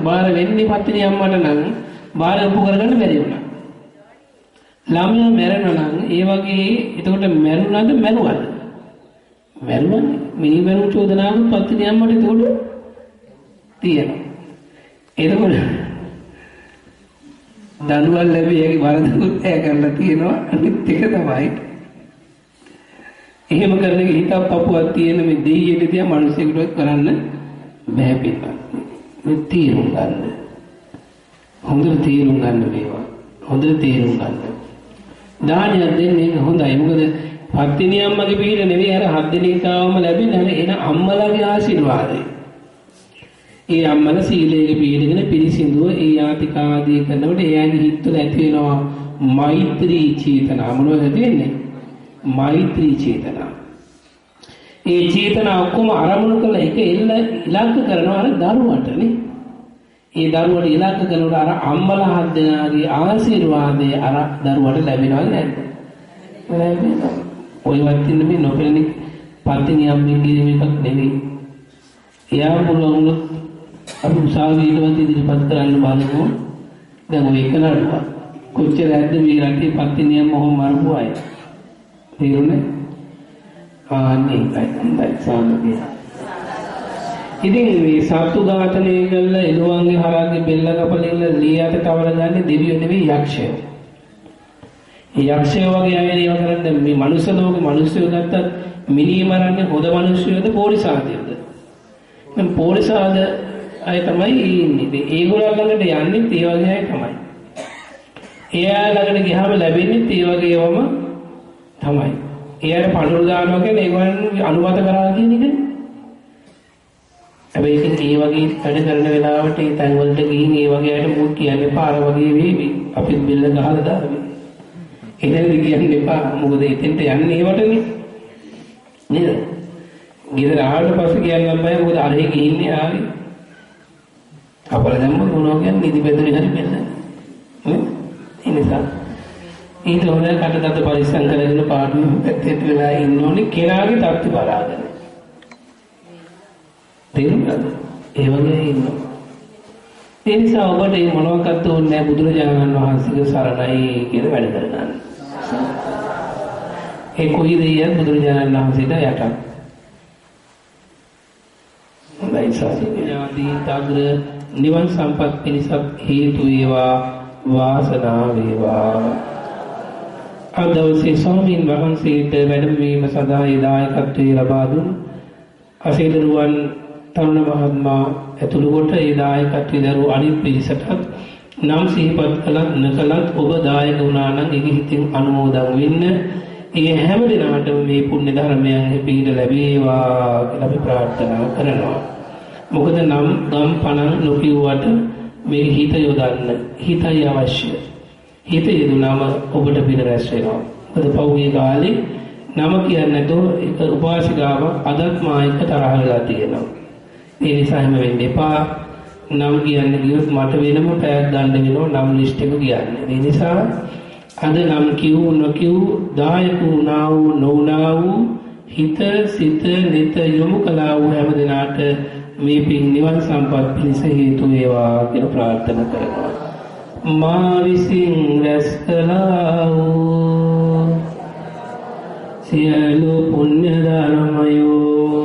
බාර වෙන්නේ පත්තිනි අම්මට නම් බාරේ ඔප්පු කරගන්න බැරි වුණා. ළමයා මැරෙනවා නම් ඒ වගේ එතකොට මැරුණාද මැරුවද? මැරුණනේ. මිනිමරු චෝදනාවක් පත්තිනි අම්මට උඩ තියෙනවා. එතකොට දඬුවම් ලැබියගේ වරදකුත් ඈ කරලා තියෙනවා. අනිත් එක තමයි එහෙම කරන එක හිතක් පපුවක් තියෙන මේ දෙයියෙට තියා මිනිස්සුන්ට කරන්න බෑ පිටපත්. මේ තීරුම් ගන්න. හොඳට තීරුම් ගන්න මේවා. හොඳට තීරුම් ගන්න. දානයක් දෙන්නේ හොඳයි. මොකද පත්තිනි අම්මගේ පිළිල නෙවෙයි අර 7 දිනක ආවම ලැබෙන අර එන අම්මලාගේ ආශිර්වාදය. ඒ අම්මලා සීලයේ පිළිගෙන පිරිසිදුව ඒ යාතිකාදී කරනකොට එයාගේ හිතවල ඇති වෙනවා මෛත්‍රී චේතනා. මොනවද තියෙන්නේ? මෛත්‍රී චේතනා. ඒ චේතනා ඔක්කොම අරමුණු කරලා එක ඉලක්ක කරනවා අර දරුවටනේ. ඒ දරුවට ඉලක්ක කරනකොට අර අම්මලා 7 දෙනාගේ ආශිර්වාදය අර දරුවට ලැබෙනවද නැද්ද? ලැබෙනවා. ඔයවත් ඉන්න මේ නොපෙළෙන පත්තිනි අම්මගේ මේකක් නෙවෙයි. එයා පුළුවන් අපි උසාවියටවත් ඉදිරිපත් කරන්න බලමු. දැන් ඔය එක නඩුවක්. කොච්චර ඇද්ද මේ රටේ පත්තිනි අම්ම ඔහොම මරපු අය. තේරුණේ? ආන්නේ හොඳයි සාමගේ. ඉතින් මේ සත්තු ඝාතනය කළා එළුවන්ගේ හරක්ගේ බෙල්ල කපලා ලීයට තවල ගන්න දෙවියෝ නෙවෙයි යක්ෂයෝ. ඒ යක්ෂයෝ වගේ අය ඒව කරන්නේ මේ මනුස්ස ලෝකේ මිනිස්සුયો ගත්තත් මිනී මරන්නේ හොද මිනිස්සුයෝද පොලිසාදියෝද? දැන් පොලිසාද අය තමයි ඉන්නේ. ඒගොල්ලෝ ළඟට යන්නේ ඒ වගේ අය තමයි. එයා ළඟට ගියාම ලැබෙන්නේ ඒ වගේවම තමයි. එයාට පඳුරු දානවා කියන්නේ ඒගොල්ලන් අනුමත කරා කියන එකනේ. හැබැයි ඉතින් ඒ වගේ වැඩ කරන වෙලාවට ඒ තැන් වලට ගිහින් ඒ වගේ අයට මුත් කියන්න එපා. අර වගේ වේවි. අපිත් බිල්ල ගහලා දාන්නේ. එතනදි කියන්න එපා. මොකද එතෙන්ට යන්නේ ඒවටනේ. නේද? ගෙදර ආවට පස්සේ කියන්න බෑ. මොකද අරහේ ගිහින්නේ ආවේ. අපල දැම්ම මොනවා කියන්නේ නිදි බෙදරේ හරි බෙල්ලන්නේ. ඒ නිසා ඊට හොඳ කටදත පරිස්සම් කරගෙන පාඩුවේ පැත්තට වෙලා ඉන්න ඕනේ කෙනාගේ තත්ත්ව බලාගෙන. තේරුණාද? ඒ වගේ ඉන්නවා. ඒ නිසා ඔබට මේ මොනවාක්වත් ඕනේ නැහැ බුදුරජාණන් වහන්සේගේ සරණයි කියලා වැඩ කරගන්න. ඒ කොයි දෙයක් බුදුරජාණන් වහන්සේට යටත්. හොඳයි සාසිනාදී තග්‍ර නිවන් සම්පත් පිණිසත් හේතු වේවා වාසනාව වේවා. අදවසේ ස්වාමීන් වහන්සේට වැඩමවීම සඳහා දායකත්වයේ ලබා දුන් අසේදරුවන් තරුණ මහත්මයා ඇතුළු කොට ඒ දායකත්වයේ දරූ අනිත් පිරිසට නම් සිහිපත් කළත් නැකලත් ඔබ දායක වුණා නම් ඒක හිතින් අනුමෝදන් වෙන්න. ඒ හැම දිනකටම මේ පුණ්‍ය ධර්මයන් පිහිට ලැබේවා කියලා අපි ප්‍රාර්ථනා කරනවා. මොකද නම් ගම් පණන් නොකියුවට මේ හිත යොදන්න හිතයි අවශ්‍ය. හිත යෙදුනම ඔබට පින රැස් වෙනවා. මොකද පෞගේ කාලේ නම කියන්නේ නැතෝ ඒක උපාසිකාව අදත් මායික තරහ වෙලා තියෙනවා. ඒ නිසා හැම වෙන්න එපා. නම් කියන්න ගියොත් මට වෙනම පැයක් ගන්න වෙනවා නම් ලිස්ට් එක කියන්නේ. ඒ නිසා අද නම් කිව් නොකිව් දායක වුණා වූ නොවුණා වූ හිත සිත නිත යොමු කළා වූ හැම දිනාට මේ පින් නිවන් සම්පත් පිණිස හේතු වේවා කියලා ප්‍රාර්ථනා කරනවා. මා විසින් රැස් කළා වූ සියලු පුණ්‍ය ධර්මයෝ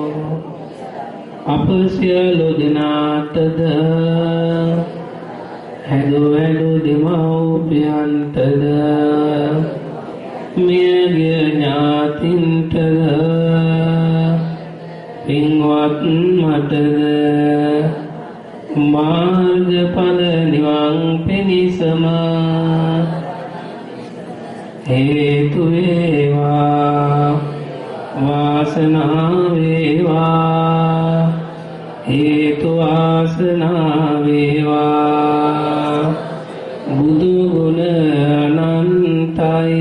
අප සියලු දෙනාටද හැදුවැඩු දෙමව්පියන්ටද මියගිය ඥාතින්ටද පින්වත් මටද මාර්ගඵල නිවන් පිණිසම හේතු වේවා වාසනාව වේවා හේතු වාසනා වේවා බුදු ගුණ අනන්තයි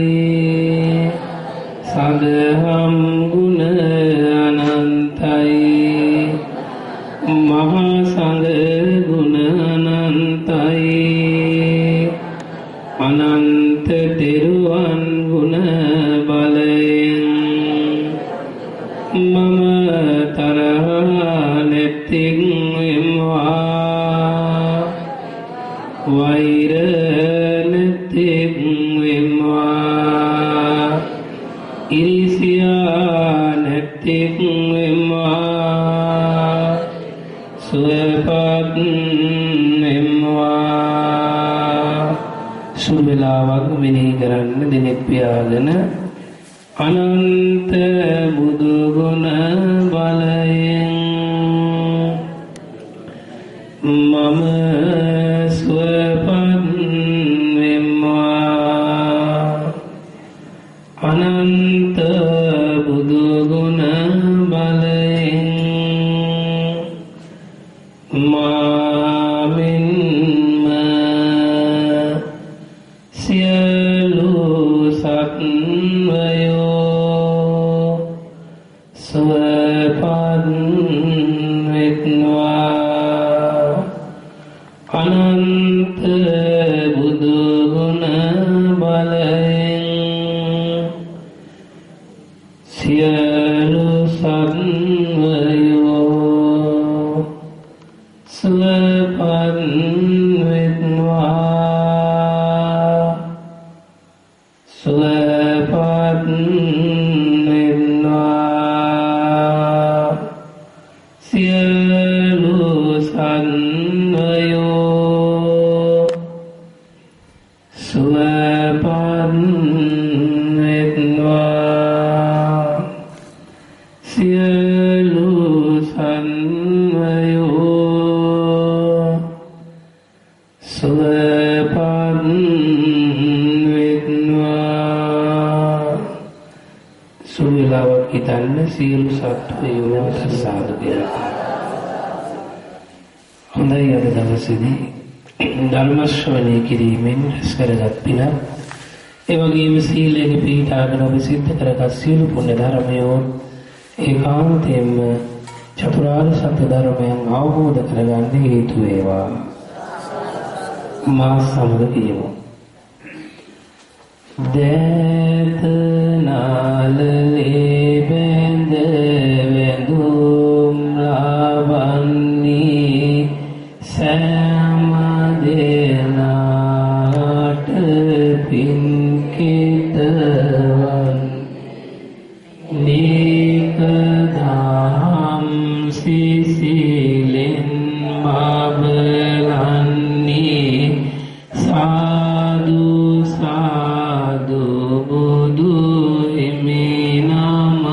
සදහම් ගුණ අනන්තයි මහා සංඝ ගුණ අනන්තයි අනන්ත තෙරුවන් ගුණ බලයෙන් මම තරහ නැතික් වෙම්වා වෛර නැතික් වෙම්වා ඉරිසි කියා නැත්තෙක් වෙම්වා සුවපත් වෙම්වා සුබලාවක් මෙනෙහි කරන්න දිනෙත් පියාගෙන අනන්ත බුදු ගුණ බලයෙන් මම සුවපත් වෙම්වා අනන්ත බුදු ගුණ බලයෙන් මාමින්ම සියලු සත්වයෝ සුවපත් වෙත්වා අනන්ත බුදු ගුණ බලයෙන් සියලු සත්වයෝ සුවපත් වෙත්වා සුවපත් වෙත්වා සියලු සත්වයෝ සුවපත් වෙත්වා සියලු සත්වයෝ සුවපත් වෙත්වා සුවලාවක් හිතන්න සියලු සත්වයෝ සාදු කියලා. හොඳයි අද දවසේදී ධර්ම ශ්‍රවණය කිරීමෙන් රැස් කරගත් පින ඒ වගේම සීලයක පිහිටාගෙන ඔබ සිද්ධ කරගත් සියලු පුණ්‍ය ධර්මයෝ ඒකාන්තයෙන්ම චතුරාර්ය සත්‍ය ධර්මයන් අවබෝධ කරගන්න හේතු වේවා. මා සමග කියමු. දේත නාලලේ බඳ වැඳුම් ලබන්නේ සෑම දෙනාට පින් කෙතවන් නිකදම් සිසිලෙන් බබලන්නේ සාදු සාදු බුදු හිමි නම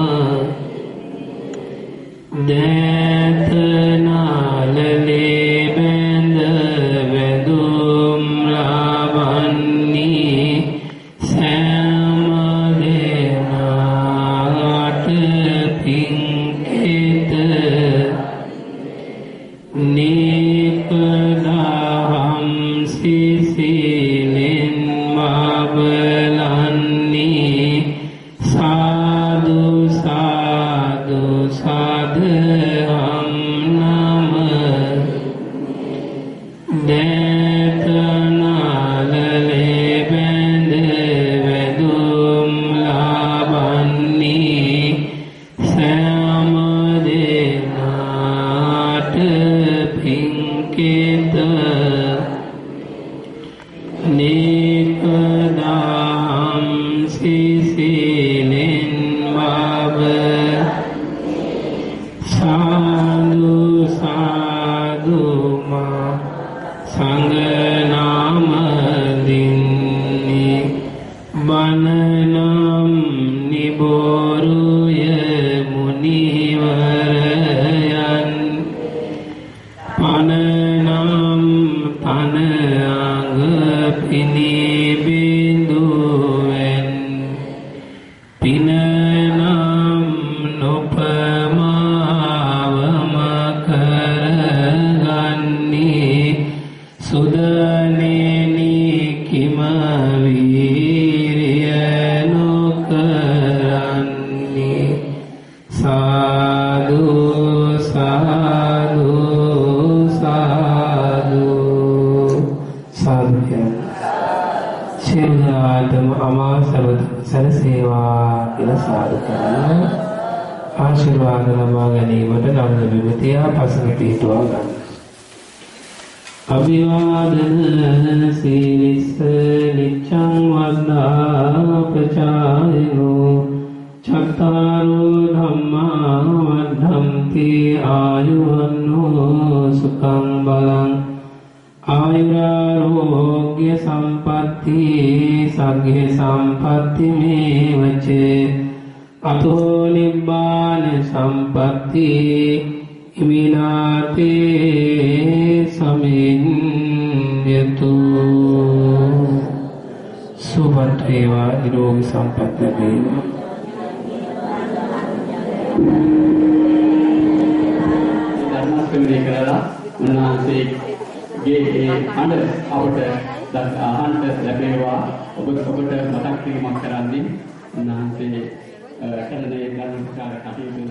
දේත නාලලේ බඳ වැඳුම් ලබන්නේ සෑම දෙනාට පින් කෙත නිකදම් සිසිලෙන් මබලන්නේ සාදු සාදු සාදහම් නම දේත නාලලේ බඳ වැඳුම් ලබන්නේ සෑම දෙනාට පින් කෙත නිකදම් සිසිලෙන් මබ සාදු සාදු මා සංඝ නාම දින්නේ බණනම් නිබෝරුය මුනිවරයන් පනනම් පන අඟ පිනී බිඳුවෙන් පිනනම් නොපමාවම කරගන්නේ සුදනෙනි කිම වීරිය නොකරන්නේ සාදු සාදු සාදු සාදු සියලුම අමාසවද සරසේවා කියලා සාදු කරන්න ආශිර්වාද ලබා ගැනීමට නම් විමතිය පසුන පිටුවා ගන්න. අභිවාදන සීලිස්ස නිච්ඡං වන්දා ප්‍රචායනෝ චත්තාරෝ ධම්මා වද්ධන්ති ආයුවන්නෝ සුඛං බලං ආයුරාෝග්‍ය සම්පatti සග්ගේ සම්පatti මේවච අතෝ නිබ්බාන සම්පatti ඉමිනාතේ සමිඤ්ඤතු සුභත් වේවා නිරෝගී සම්පත් ලැබේවා. ධර්මස්කන්ධය කරලා උන්වහන්සේගේ ඒ අඬ අපට අහන්න ලැබේවා. ඔබට මතක් කිරීමක් කරන්නේ උන්වහන්සේ කරන ඒ ධර්ම ප්‍රචාර කටයුතු